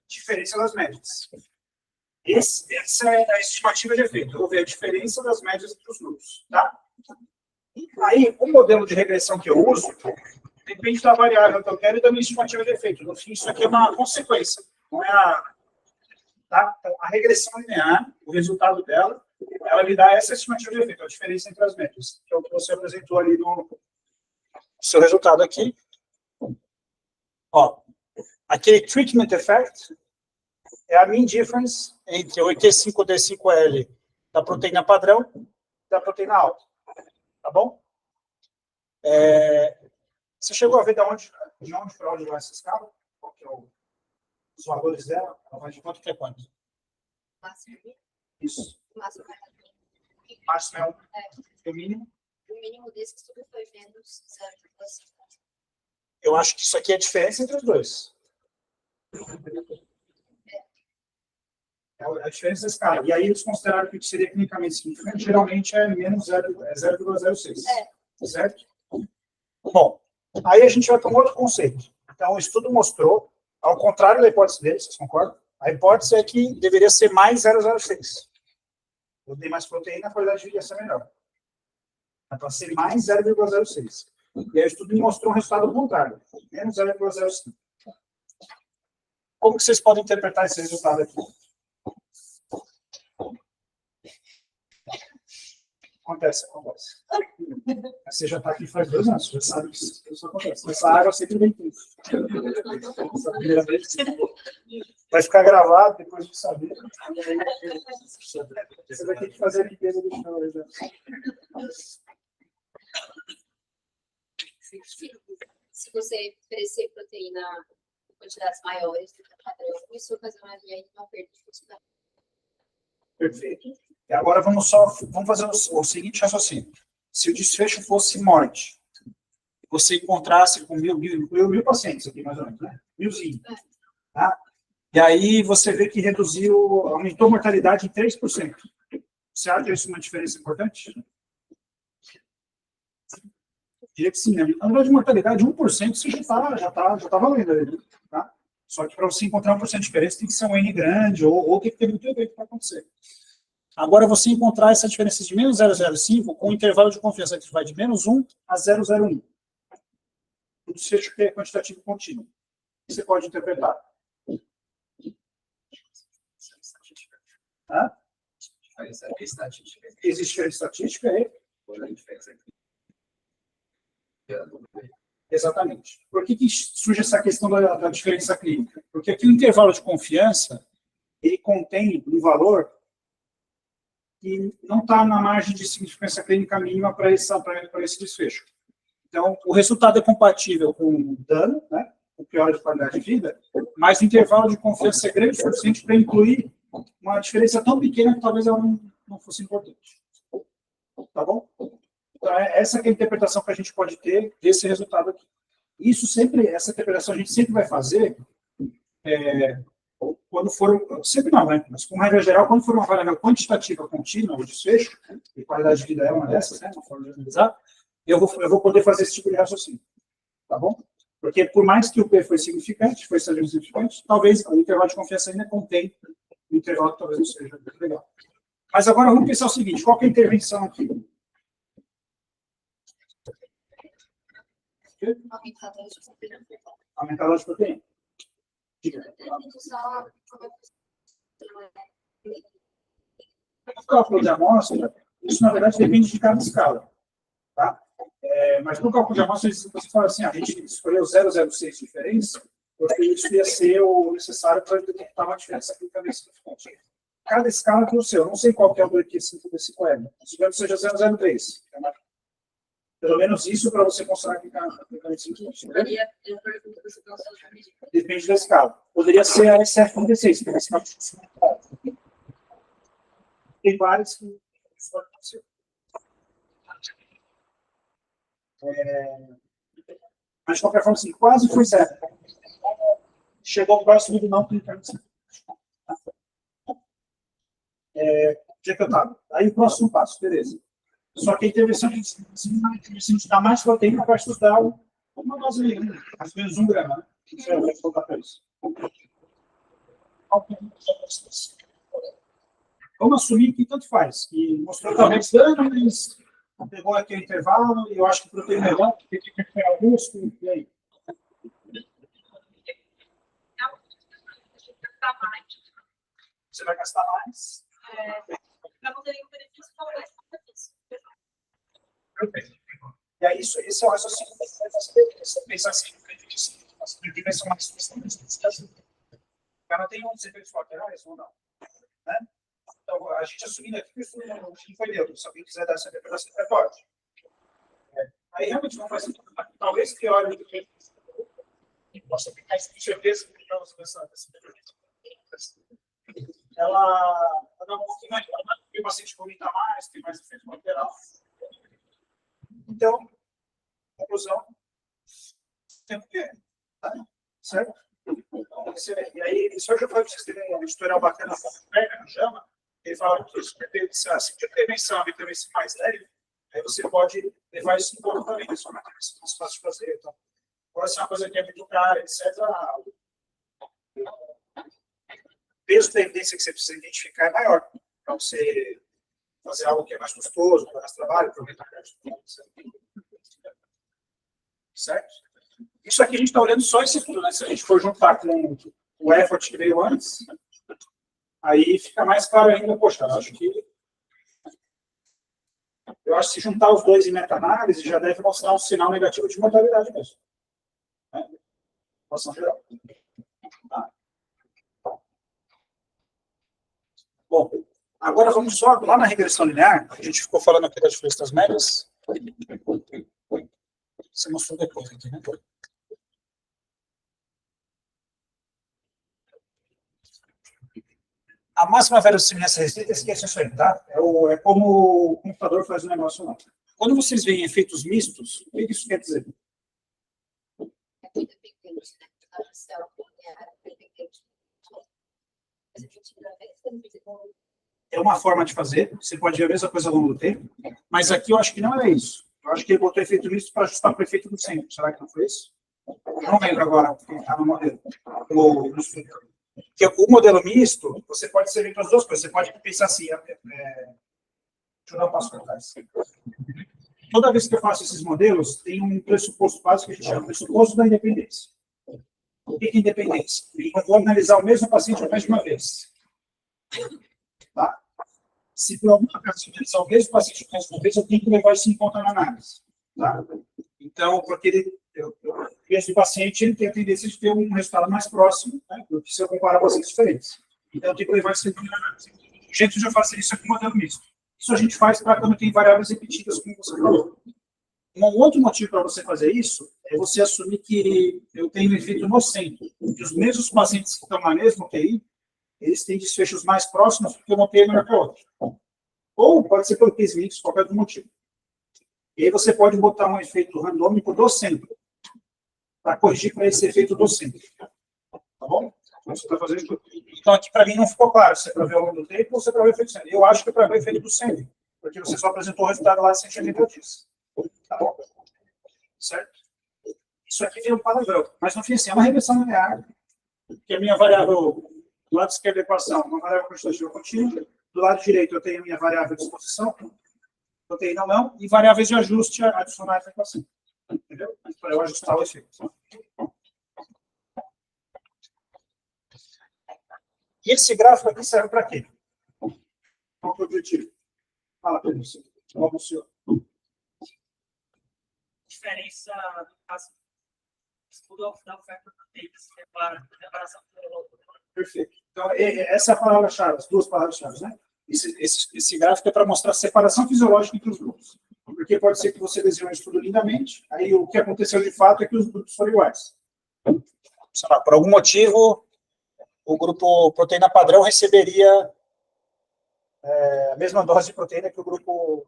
diferença das médias. Essa é a estimativa de efeito. Eu vou ver a diferença das médias entre os grupos. Tá? Aí, o modelo de regressão que eu uso depende da variável que eu quero e da minha estimativa de efeito. No fim, isso aqui é uma consequência. Não é tá? Então, a regressão linear, o resultado dela, ela me dá essa estimativa de efeito, a diferença entre as médias, que é o que você apresentou ali no seu resultado aqui. Ó, aquele treatment effect é a mean difference entre o EQ5D5L da proteína padrão e da proteína alta. Tá bom? Você chegou a ver de onde para onde vai essa escala? Qual que é os valores dela? Ela vai de quanto que é quanto? Máximo. Isso. Máximo é o mínimo. O mínimo desse estudo foi menos 0,5. Eu acho que isso aqui é a diferença entre os dois. É a diferença da escala. E aí eles consideraram que seria clinicamente significante, geralmente é menos 0,06. Certo? Bom, aí a gente vai para um outro conceito. Então, o estudo mostrou, ao contrário da hipótese deles, vocês concordam? A hipótese é que deveria ser mais 0,06. Eu dei mais proteína, a qualidade de vida ia ser melhor. Para ser mais 0,06. E aí o estudo mostrou um resultado contrário, menos 0,05. Como que vocês podem interpretar esse resultado aqui? Acontece. Você já está aqui faz 2 anos, já sabe que isso acontece. Essa água sempre vem tudo. Essa primeira vez vai ficar gravado depois de saber. Você vai ter que fazer a limpeza do chão. Se você oferecer proteína em quantidades maiores do que o padrão, isso ocasionaria uma perda de velocidade. Perfeito. E agora vamos fazer o seguinte raciocínio. Se o desfecho fosse morte, você encontrasse com 1.000 pacientes aqui, mais ou menos, né? 1.000. Tá? E aí você vê que aumentou a mortalidade em 3%. Você acha isso uma diferença importante? Eu diria que sim, né? Na verdade, de mortalidade, 1% você já tá valendo ali, tá? Só que para você encontrar 1% de diferença, tem que ser um N grande, ou tem que ter muito evento para acontecer. Agora, você encontrar essa diferença de menos 0,05 com um intervalo de confiança que vai de menos 1 a 0,01. O desfecho que é quantitativo contínuo. Você pode interpretar. Hã? Existe diferença estatística aí? Exatamente. Por que surge essa questão da diferença clínica? Porque aqui o intervalo de confiança, ele contém um valor que não está na margem de significância clínica mínima para esse desfecho. Então, o resultado é compatível com dano, né, com piora de qualidade de vida, mas o intervalo de confiança é grande o suficiente para incluir uma diferença tão pequena que talvez ela não fosse importante. Tá bom? Então, essa que é a interpretação que a gente pode ter desse resultado aqui. Essa interpretação a gente sempre vai fazer quando for, sempre não, né? Mas com regra geral, quando for uma variável quantitativa contínua, o desfecho, e qualidade de vida é uma dessas, né? Uma forma de analisar, eu vou poder fazer esse tipo de raciocínio. Tá bom? Porque por mais que o P foi significante, foi significante, talvez o intervalo de confiança ainda contém um intervalo que talvez não seja muito legal. Mas agora vamos pensar o seguinte, qual que é a intervenção aqui? Aumentar a dose de proteína. O cálculo de amostra, isso na verdade depende de cada escala. Tá? Mas no cálculo de amostra, você fala assim, a gente escolheu 0,06 de diferença, porque isso ia ser o necessário para detectar uma diferença clinicamente significativa. Cada escala tem o seu. Eu não sei qual que é o do equívoco desse coelho. Digamos que seja 0,03. Pelo menos isso para você considerar clinicamente significativo. Depende da escala. Poderia ser a SF36, que é a escala de significatividade. Tem várias que isso pode acontecer. Mas, de qualquer forma, assim, quase foi certo. Chegou próximo do não clinicamente significativo. Onde é que eu estava? Aí o próximo passo, beleza. Só que a intervenção de dar mais proteína vai estudar uma dose mínima, mais ou menos 1 grama, né? Eu vou voltar para isso. Vamos assumir que tanto faz, que mostrou talvez dano, mas pegou aquele intervalo, e eu acho que proteína é melhor, porque tem que recuperar o músculo, e aí? Você vai gastar mais? Para não ter nenhum benefício, talvez. Perfeito. E aí, esse é o raciocínio que você vai fazer. Você pensar assim, as prevenções são mais sustentáveis. O cara tem uns efeitos colaterais ou não? Né? Então, a gente assumindo aqui que isso não foi neutro. Se alguém quiser dar essa interpretação, pode. Aí, realmente, não faz sentido. Talvez piore do que possa ficar com certeza que para você essa interpretação. Ela dá um pouquinho mais, o paciente vomita mais, tem mais efeito colateral. Então, conclusão, tem que ter, tá? Certo? E aí, isso eu já falei para vocês terem um editorial bacana na Jama, ele fala que se tem prevenção, uma intervenção mais leve, aí você pode levar isso em conta também, isso é uma intervenção mais fácil de fazer. Então, pode ser uma coisa que é muito cara, etc. O peso da evidência que você precisa identificar é maior. Então, você fazer algo que é mais custoso, para mais trabalho, aproveitar a certo? Isso aqui a gente está olhando só esse estudo, né? Se a gente for juntar com o effort que veio antes, aí fica mais claro ainda, poxa, eu acho que se juntar os dois em meta-análise, já deve mostrar um sinal negativo de mortalidade mesmo. Né? População geral. Tá. Bom, agora vamos só lá na regressão linear. A gente ficou falando aqui das diferenças médias. Você mostrou depois aqui, né? A máxima verossimilhança restrita, esqueça isso aí, tá? É como o computador faz o negócio lá. Quando vocês veem efeitos mistos, o que isso quer dizer? independente, né? A célula linear independente. Mas a gente ainda vê É uma forma de fazer, você pode ver a mesma coisa ao longo do tempo, mas aqui eu acho que não é isso. Eu acho que ele botou efeito misto para ajustar para o efeito do centro. Será que não foi isso? Eu não lembro agora, porque está no modelo. Porque o modelo misto, você pode servir para as duas coisas. Você pode pensar assim, deixa eu dar um passo para trás. Toda vez que eu faço esses modelos, tem um pressuposto básico que a gente chama de pressuposto da independência. O que é independência? Eu vou analisar o mesmo paciente mais de uma vez. Tá? Se por alguma acaso eu analisar o mesmo paciente mais de uma vez, eu tenho que levar isso em conta na análise. Tá? Então, porque esse paciente ele tem a tendência de ter um resultado mais próximo, né, do que se eu comparar pacientes diferentes. Então, eu tenho que levar isso em conta na análise. O jeito de eu fazer isso é com modelo misto. Isso a gente faz para quando tem variáveis repetidas, como você falou. Um outro motivo para você fazer isso é você assumir que eu tenho um efeito no centro. Que os mesmos pacientes que estão na mesma UTI, eles têm desfechos mais próximos porque uma UTI é melhor que a outra. Ou pode ser pelo case mix, qualquer outro motivo. E aí você pode botar um efeito randômico do centro, para corrigir para esse efeito do centro. Tá bom? Você está fazendo isso. Então, aqui para mim não ficou claro se é para ver ao longo do tempo ou se é para ver o efeito do centro. Eu acho que é para ver o efeito do centro, porque você só apresentou o resultado lá de 180 dias. Tá bom? Certo? Isso aqui vem um palavrão. Mas no fim, assim, é uma regressão linear, que a minha variável, do lado esquerdo da equação, uma variável quantitativa contínua, do lado direito eu tenho a minha variável de exposição, proteína não, e variáveis de ajuste adicionais na equação. Entendeu? Para eu ajustar o efeito. E esse gráfico aqui serve para quê? Qual é o objetivo? Fala para você. Como funciona? Diferença estudo da oferta do tempo, separação do. Perfeito. Então, essa é a palavra-chave, as duas palavras-chave, né? Esse gráfico é para mostrar a separação fisiológica entre os grupos. Porque pode ser que você desenhe um estudo lindamente, aí o que aconteceu de fato é que os grupos foram iguais. Sei lá, por algum motivo, o grupo proteína padrão receberia a mesma dose de proteína que o grupo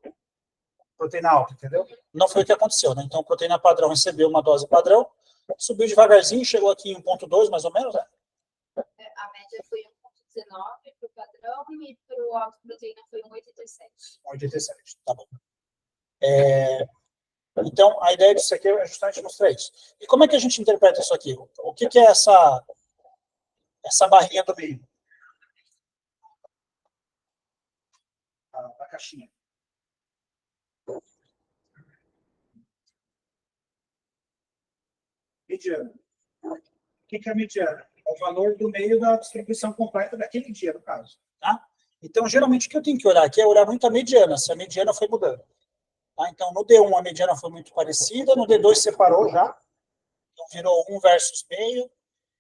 proteína alta, entendeu? Não foi o que aconteceu, né? Então, a proteína padrão recebeu uma dose padrão, subiu devagarzinho, chegou aqui em 1,2, mais ou menos, né? A média foi 1,19 para o padrão e para o alto proteína foi 1,87. 1,87, tá bom. Então, a ideia disso aqui é justamente mostrar isso. E como é que a gente interpreta isso aqui? O que é essa barrinha do meio? A caixinha. Mediana. O que é a mediana? É o valor do meio da distribuição completa daquele dia, no caso. Tá? Então, geralmente, o que eu tenho que olhar aqui é olhar muito a mediana, se a mediana foi mudando. Tá? Então, no D1 a mediana foi muito parecida, no D2 separou já, então virou 1 versus meio,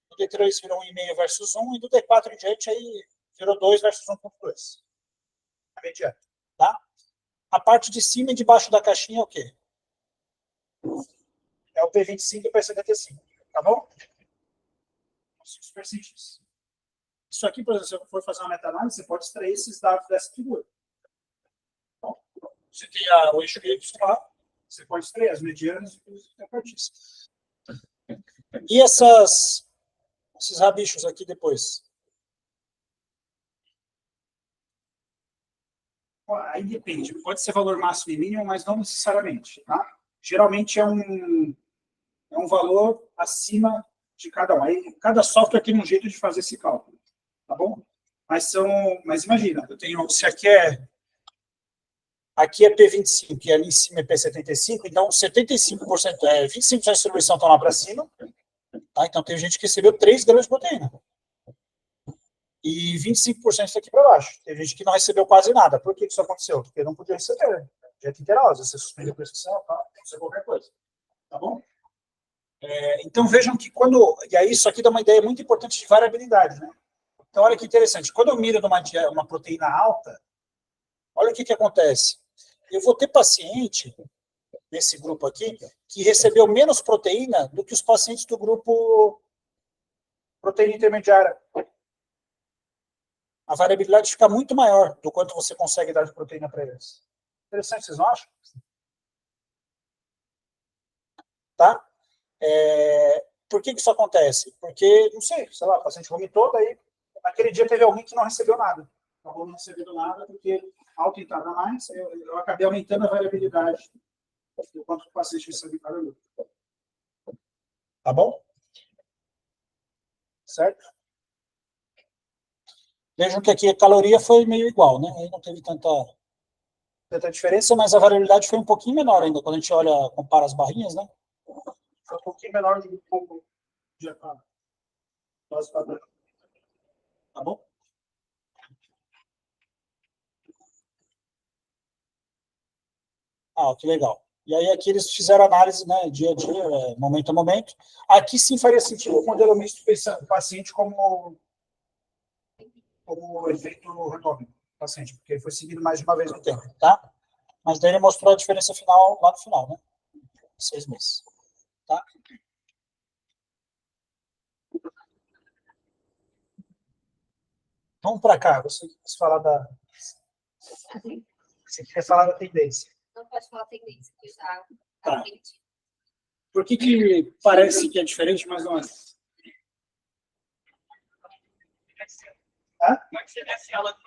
no D3 virou 1,5 versus 1, e do D4 em diante aí virou 2 versus 1,2. A mediana. Tá? A parte de cima e de baixo da caixinha é o quê? É o P25 e o P75. Tá bom? Os percentis. Isso aqui, por exemplo, se eu for fazer uma meta-análise, você pode extrair esses dados dessa figura. Bom, você tem o eixo Y lá, você pode extrair as medianas e os repartistas. E esses rabichos aqui depois? Aí depende. Pode ser valor máximo e mínimo, mas não necessariamente. Tá? Geralmente é um valor acima de cada um. Aí, cada software tem um jeito de fazer esse cálculo. Tá bom? Mas imagina, eu tenho, se aqui é P25 e ali em cima é P75, então 75%, 25% da distribuição estão lá para cima. Tá? Então tem gente que recebeu 3 gramas de proteína. E 25% está aqui para baixo. Tem gente que não recebeu quase nada. Por que isso aconteceu? Porque não podia receber. Dieta interal, às vezes você suspende a prescrição, tá? Pode ser qualquer coisa. Tá bom? Então vejam que quando. E aí isso aqui dá uma ideia muito importante de variabilidade, né? Então olha que interessante. Quando eu miro numa proteína alta, olha o que acontece. Eu vou ter paciente nesse grupo aqui que recebeu menos proteína do que os pacientes do grupo proteína intermediária. A variabilidade fica muito maior do quanto você consegue dar de proteína para eles. Interessante, vocês não acham? Tá? Por que isso acontece? Porque, não sei lá, o paciente vomitou, daí naquele dia teve alguém que não recebeu nada. Acabou não recebendo nada, porque ao tentar dar mais, eu acabei aumentando a variabilidade do quanto o paciente recebe cada grupo. Tá bom? Certo? Vejam que aqui a caloria foi meio igual, né? Aí não teve tanta diferença, mas a variabilidade foi um pouquinho menor ainda, quando a gente olha, compara as barrinhas, né? Foi um pouquinho menor do que um pouco de dose padrão. Tá bom? Ah, que legal. E aí aqui eles fizeram análise, né, dia a dia, momento a momento. Aqui sim faria sentido o modelo misto pensando o paciente como efeito randômico, paciente, porque ele foi seguido mais de uma vez no tempo, tá? Mas daí ele mostrou a diferença final lá no final, né? 6 meses, tá? Vamos para cá, você falar da... Você quer falar da tendência. Não pode falar tendência, porque está Tá. permitido. Por que parece que é diferente, mas não é? Hã? Como é que você desce ela?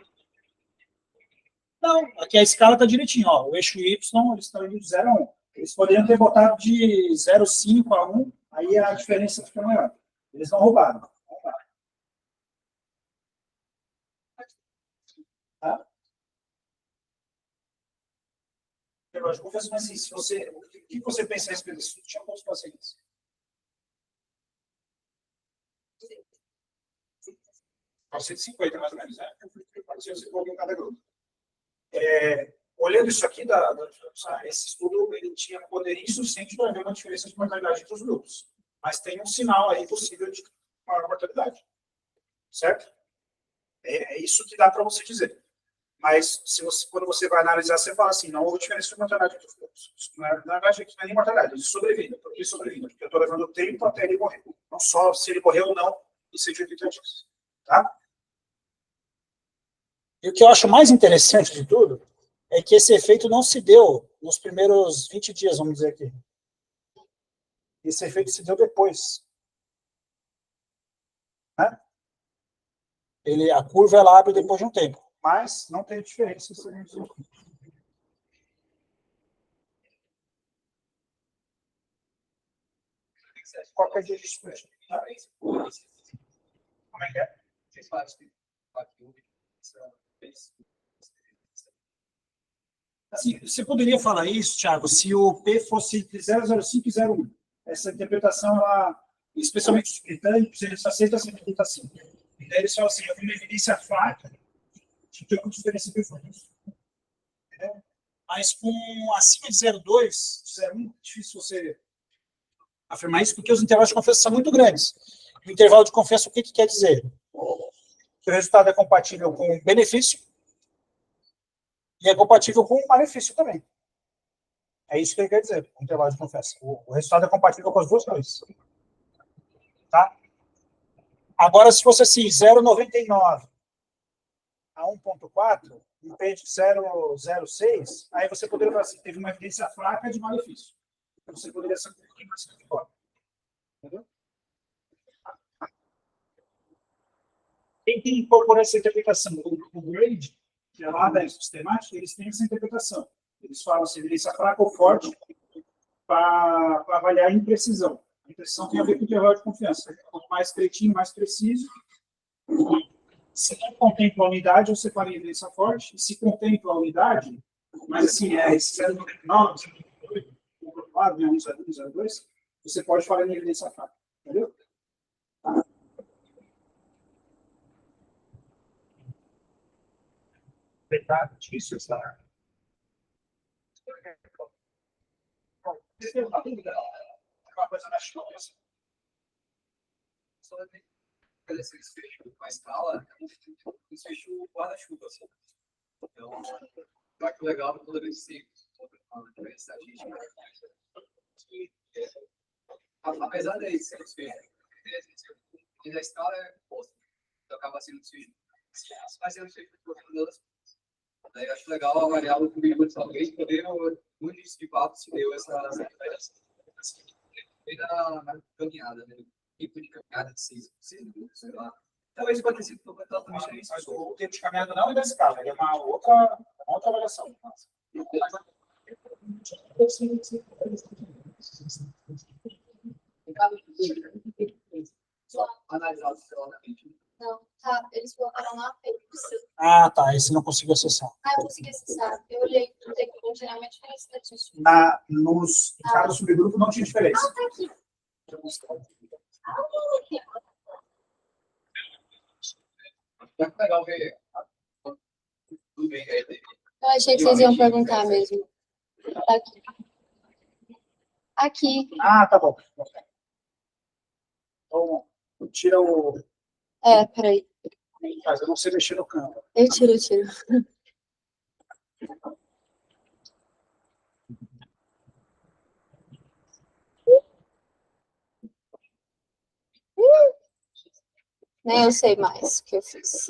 Não, aqui a escala está direitinho, ó. O eixo Y, eles estão indo de 0 a 1. Eles poderiam ter botado de 0,5 a 1, aí a diferença fica maior. Eles não roubaram. Tá? Eu acho que eu mas assim, se você, o que você pensa a respeito disso? Tinha quantos pacientes? Aos 150, mais ou menos, né? Pacientes em cada grupo. Olhando isso aqui, esse estudo ele tinha poder insuficiente para ver uma diferença de mortalidade entre os grupos. Mas tem um sinal aí possível de maior mortalidade. Certo? É isso que dá para você dizer. Mas quando você vai analisar, você fala assim, não houve diferença de mortalidade entre os grupos. Na verdade, aqui não é nem mortalidade, é sobrevida. Por que sobrevida? Porque eu estou levando tempo até ele morrer. Não só se ele morreu ou não, e seja 80 dias. Tá? E o que eu acho mais interessante de tudo é que esse efeito não se deu nos primeiros 20 dias, vamos dizer aqui. Esse efeito se deu depois. Né? A curva ela abre depois de um tempo. Mas não tem diferença. Qualquer dia disso. Como é que é? Assim, você poderia falar isso, Thiago, se o P fosse entre 0,05 e 0,1. Essa interpretação, especialmente os britânicos, eles aceitam essa interpretação. E daí eles falam assim, eu vi uma evidência fraca de ter uma diferença de performance. Entendeu? Mas com acima de 0,2, 0,1, é difícil você afirmar isso, porque os intervalos de confiança são muito grandes. O intervalo de confiança, o que quer dizer? Que o resultado é compatível com o benefício e é compatível com o malefício também. É isso que ele quer dizer, o intervalo de confiança. O resultado é compatível com as duas coisas. Tá? Agora, se fosse assim, 0,99 a 1,4, impede 0,06, aí você poderia falar assim, teve uma evidência fraca de malefício. Você poderia ser um pouquinho mais categórico. Entendeu? Quem tem que incorporar essa interpretação? O grade, que é lá da sistemática, eles têm essa interpretação. Eles falam se evidência fraca ou forte para avaliar a imprecisão. A imprecisão tem a ver com o intervalo de confiança. Quanto mais estreitinho, mais preciso. Se não contempla a unidade, você fala em evidência forte. E se contempla a unidade, mas assim, esse 0,99, 0,02, você pode falar em evidência fraca. Entendeu? Tá. Detalhe disso, está. Você tem uma dúvida? Uma coisa na história. Só fazer esse desfecho com a escala, é um desfecho guarda-chuva. Assim. Então, eu acho legal toda vez que você estatística. Apesar de ser desfecho, a escala é oposta. Então, acaba sendo desfecho. Mas é um desfecho por todas. Daí eu acho legal avaliar o público de talvez poder onde de fato se deu essa diferença. foi na caminhada, né? Tipo de caminhada de 6 minutos, sei lá. Talvez pode ter sido totalmente diferente. Mas o tempo de caminhada não é da escala, é uma outra avaliação. Só analisar isoladamente. Não, tá. Eles colocaram na Apex. Ah, tá. Esse não consigo acessar. Ah, eu consegui acessar. Eu olhei, não tem como geralmente é estatística. Em cada subgrupo não tinha diferença. Ah, tá aqui. Ah, aqui. É legal ver. Tudo bem, Eu achei que vocês iam perguntar mesmo. Tá aqui. Aqui. Ah, tá bom. Então, tira o... Peraí. Mas eu não sei mexer no campo. Eu tiro. Nem eu sei mais o que eu fiz.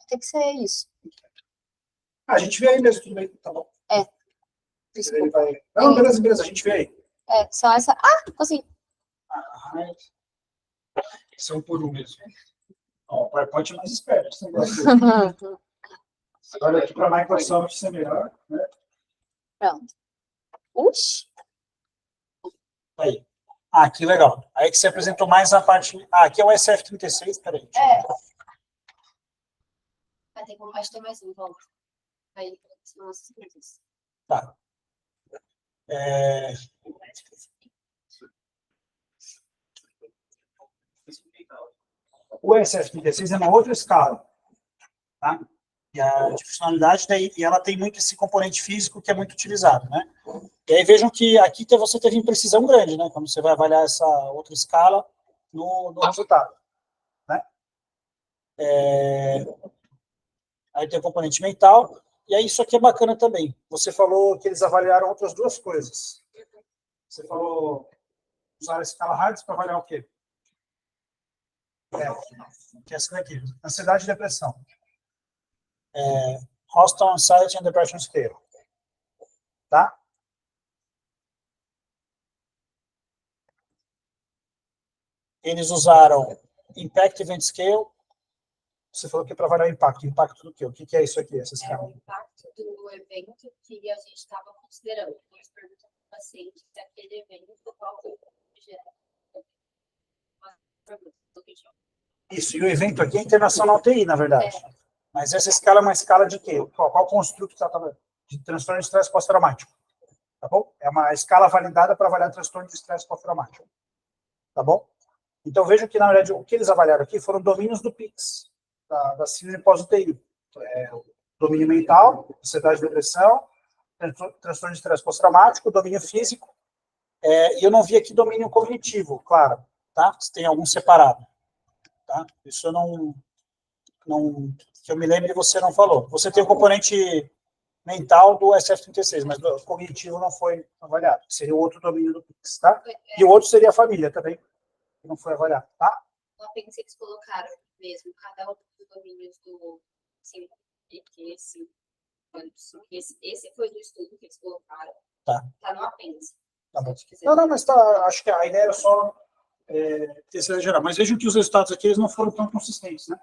Tem que ser isso. A gente vê aí mesmo, tudo bem. Tá bom. Ele Desculpa. vai... Não, beleza, a gente vê aí. Só essa. Ah, consegui. Esse é um por um mesmo. Ó, o PowerPoint é mais esperto. Esse negócio. Agora aqui para a Microsoft ser melhor. Né? Pronto. Uxi. Aí. Ah, que legal. Aí que você apresentou mais a parte... Ah, aqui é o SF36, peraí. Vai ter como ter mais um, volta. Aí, nossa, coisas. Tá. O SF36 é uma outra escala. Tá? E a de funcionalidade, e ela tem muito esse componente físico que é muito utilizado, né? E aí vejam que aqui você teve imprecisão grande, né? Quando você vai avaliar essa outra escala no resultado. Né? Aí tem o componente mental, e aí isso aqui é bacana também. Você falou que eles avaliaram outras duas coisas. Você falou usar a escala Hartz para avaliar o quê? Que é essa daqui, ansiedade e depressão. Houston Anxiety and Depression Scale. Tá? Eles usaram Impact Event Scale. Você falou que é para avaliar o impacto. Impacto do quê? O que é isso aqui, essa escala? É o impacto do evento que a gente estava considerando. Nós perguntamos para o paciente se aquele evento qual foi o gerado. Isso, e o evento aqui é internacional TI, na verdade. Mas essa escala é uma escala de quê? Qual construto está trabalhando? De transtorno de estresse pós-traumático. Tá bom? É uma escala validada para avaliar transtorno de estresse pós-traumático. Tá bom? Então, vejam que, na verdade, o que eles avaliaram aqui foram domínios do PICS, da síndrome pós-UTI. Domínio mental, ansiedade e depressão, transtorno de estresse pós-traumático, domínio físico, e eu não vi aqui domínio cognitivo, claro, tá? Se tem algum separado. Tá? Isso eu não que eu me lembre, você não falou. Você tem o componente mental do SF36, mas o cognitivo não foi avaliado. Seria o outro domínio do PICS, tá? E o outro seria a família também, que não foi avaliado, tá? Eu pensei que eles colocaram mesmo, cada um dos domínios do... Sim, esse foi do estudo que eles colocaram. Tá no apêndice. Tá bom. Não, mas tá, acho que a ideia era só terceira geral. Mas vejam que os resultados aqui eles não foram tão consistentes, né?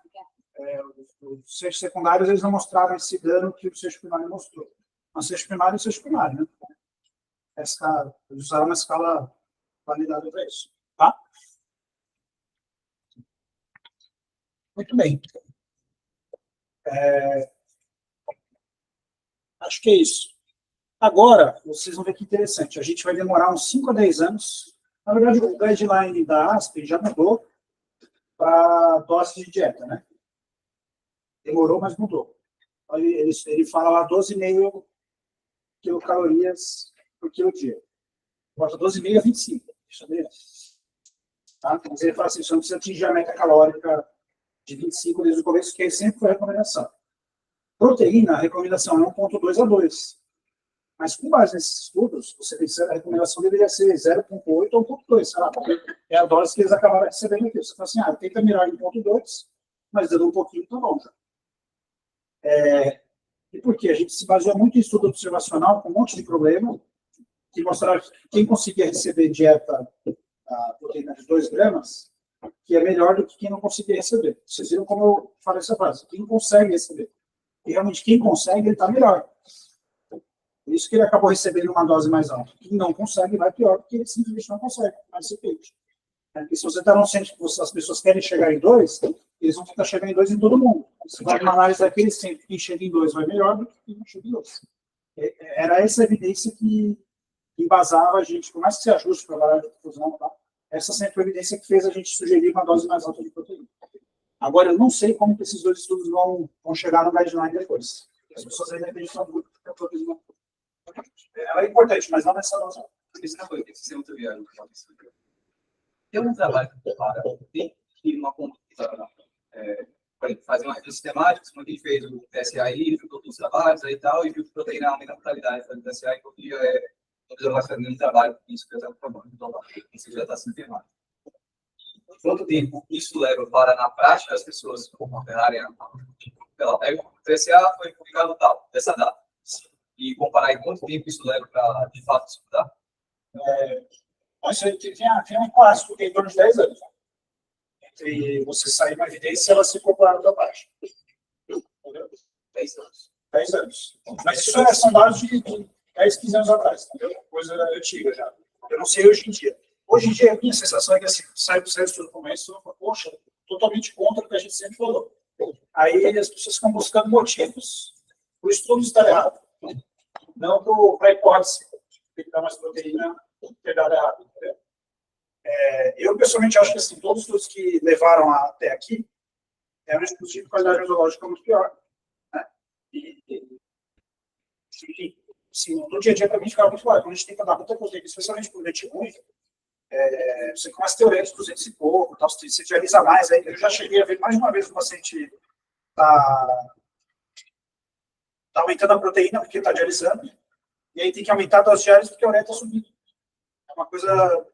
Os seixos secundários, eles não mostraram esse dano que o seixo primário mostrou. Mas o seixo primário é o seixo primário, né? Eles usaram uma escala validada para isso, tá? Muito bem. Acho que é isso. Agora, vocês vão ver que interessante. A gente vai demorar uns 5 a 10 anos. Na verdade, o guideline da ASPEN já mudou para dose de dieta, né? Demorou, mas mudou. Ele fala lá 12,5 quilocalorias por quilo dia. Bota 12,5 a 25. Isso é tá? Mas ele fala assim, você não precisa atingir a meta calórica de 25 desde o começo, que sempre foi a recomendação. Proteína, a recomendação é 1,2 a 2. Mas com base nesses estudos, a recomendação deveria ser 0,8 ou 1,2, sei lá, porque é a dose que eles acabaram recebendo aqui. Você fala assim, tenta mirar em 1,2, mas dando um pouquinho, tá bom. E por quê? A gente se baseou muito em estudo observacional, com um monte de problema, que mostraram que quem conseguia receber dieta proteína de 2 gramas, que é melhor do que quem não conseguia receber. Vocês viram como eu falei essa frase? Quem consegue receber. E realmente quem consegue, ele está melhor. Por isso que ele acabou recebendo uma dose mais alta. Quem não consegue, vai pior, porque ele simplesmente não consegue mais esse peito. Porque se você está num centro que as pessoas querem chegar em 2, eles vão tentar chegar em 2 em todo mundo. Você vai uma análise daquele centro, quem chega em 2 vai melhor do que quem não chega em 2. Era essa evidência que embasava a gente, por mais que se ajuste para a variável de difusão, tá? Essa sempre foi a evidência que fez a gente sugerir uma dose mais alta de proteína. Agora, eu não sei como que esses 2 estudos vão chegar no guideline depois. As pessoas ainda acreditam muito que a proteína ela é importante, mas não nessa dose. Isso não foi, isso é muito viável. Tem um trabalho que compara, tem que uma conduta, fazer uma revista sistemática, como a gente fez o TSAI, juntou os trabalhos aí e tal, e viu que proteína aumenta a mortalidade da TSAI, que eu queria não mais fazer um trabalho com isso, que eu estava trabalhando, então isso já está sendo firmado. Quanto tempo isso leva para, na prática, as pessoas operarem ela pega o TSA, foi publicado tal, dessa data, e comparar em quanto tempo isso leva para, de fato, estudar? Tem um clássico que é em torno de 10 anos. Entre você sair uma evidência e ela se comparar da baixa. 10 anos. 10 anos. Mas isso são dados de 10, 15 anos atrás, entendeu? Coisa antiga já. Eu não sei hoje em dia. Hoje em dia, a minha sensação é que assim, sai do estudo como esse, eu falo, poxa, totalmente contra o que a gente sempre falou. Aí as pessoas ficam buscando motivos para o estudo estar errado. Não para a hipótese de dar mais proteína ter dado errado, entendeu? Eu, pessoalmente, acho que assim, todos os estudos que levaram até aqui eram estudos de qualidade mesológica muito pior. Né? Enfim, assim, no dia a dia, para mim, ficava muito claro. Quando a gente tenta dar muita proteína, especialmente para o leite ruim, você começa a ter teoria de 200 e pouco, tal, você dializa mais. Aí eu já cheguei a ver mais de uma vez o paciente tá aumentando a proteína porque está dialisando, e aí tem que aumentar a dose diária porque a ureia está subindo. É uma coisa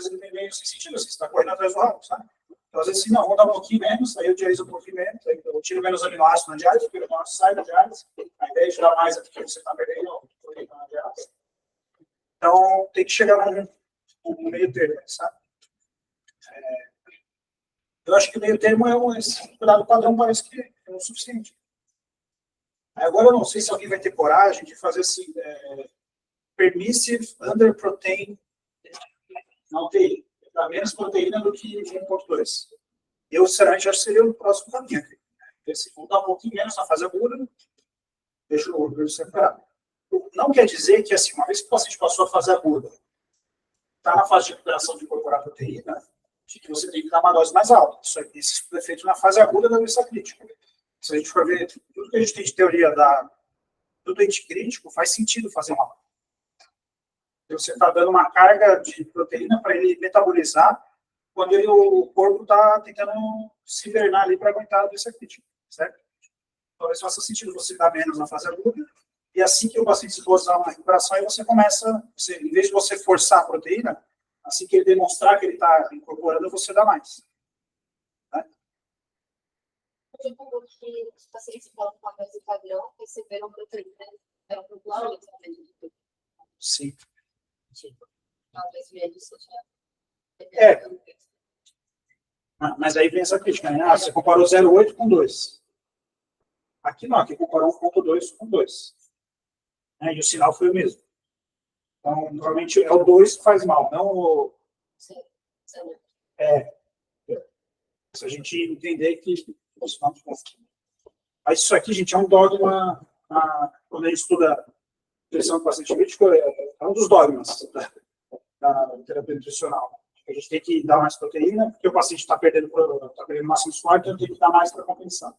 que tem meio sem sentido, assim, você está correndo atrás do rabo, sabe? Então, às vezes, assim, não, vamos dar um pouquinho menos, aí eu dializo um pouquinho menos, aí eu tiro menos aminoácidos na diálise, porque o aminoácido sai da diálise, a ideia é tirar mais do que você está perdendo na diálise. Então, tem que chegar no meio termo, sabe? Eu acho que o meio termo esse cuidado padrão parece que é o suficiente. Agora, eu não sei se alguém vai ter coragem de fazer assim, permissive underprotein na UTI. Dá menos proteína do que 1.2. Eu, sinceramente, acho que seria o próximo caminho. Vamos dar um pouquinho menos na fase aguda, deixa o orgulho separado. Não quer dizer que, assim, uma vez que o paciente passou a fase aguda, está na fase de recuperação de incorporar proteína, de que você tem que dar uma dose mais alta. Esse estudo é feito na fase aguda da doença crítica. Se a gente for ver tudo que a gente tem de teoria do doente crítico, faz sentido fazer uma. Você está dando uma carga de proteína para ele metabolizar quando o corpo está tentando se hibernar ali para aguentar a doença crítica, certo? Talvez faça sentido você dar menos na fase aguda, e assim que o paciente se posar uma recuperação, aí você começa, em vez de você forçar a proteína, assim que ele demonstrar que ele está incorporando, você dá mais. Que os pacientes que falam com a dose padrão receberam proteína popular também. Sim. Talvez menos seja. Mas aí vem essa crítica, né? Você comparou 0,8 com 2. Aqui não, aqui comparou 1,2 com 2. E o sinal foi o mesmo. Então, normalmente é o 2 que faz mal, não o. Sim. Se a gente entender que. Mas isso aqui, gente, é um dogma. Quando a gente estuda nutrição do paciente crítico, é um dos dogmas da terapia nutricional. A gente tem que dar mais proteína, porque o paciente está perdendo massa muscular, então tem que dar mais para compensar.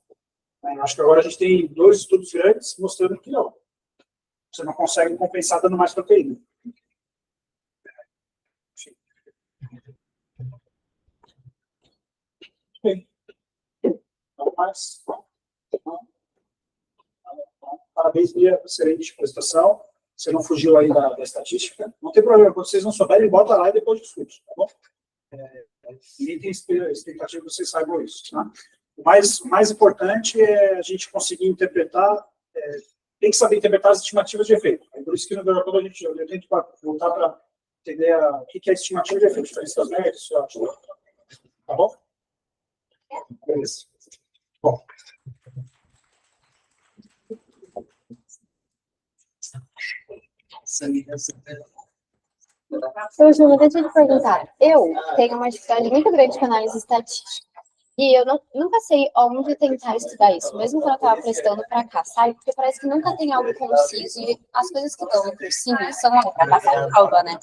Eu acho que agora a gente tem 2 estudos grandes mostrando que não. Você não consegue compensar dando mais proteína. Bem. Parabéns, Bia, excelente prestação. Você não fugiu aí da estatística. Não tem problema, quando vocês não souberem, bota lá e depois discute, tá bom? Ninguém tem expectativa que vocês saibam isso. Tá? O mais importante é a gente conseguir interpretar tem que saber interpretar as estimativas de efeito. É por isso que no Veracode eu tento voltar para entender o que é estimativa de efeito, diferença das médias, isso eu acho. Tá bom? Beleza. Bom. Eu, Júlia, deixa eu te perguntar. Eu tenho uma dificuldade muito grande com análise estatística. E eu nunca sei onde tentar estudar isso, mesmo quando eu estava prestando para cá, sabe? Porque parece que nunca tem algo conciso e as coisas que estão no cursinho são para passar prova, né?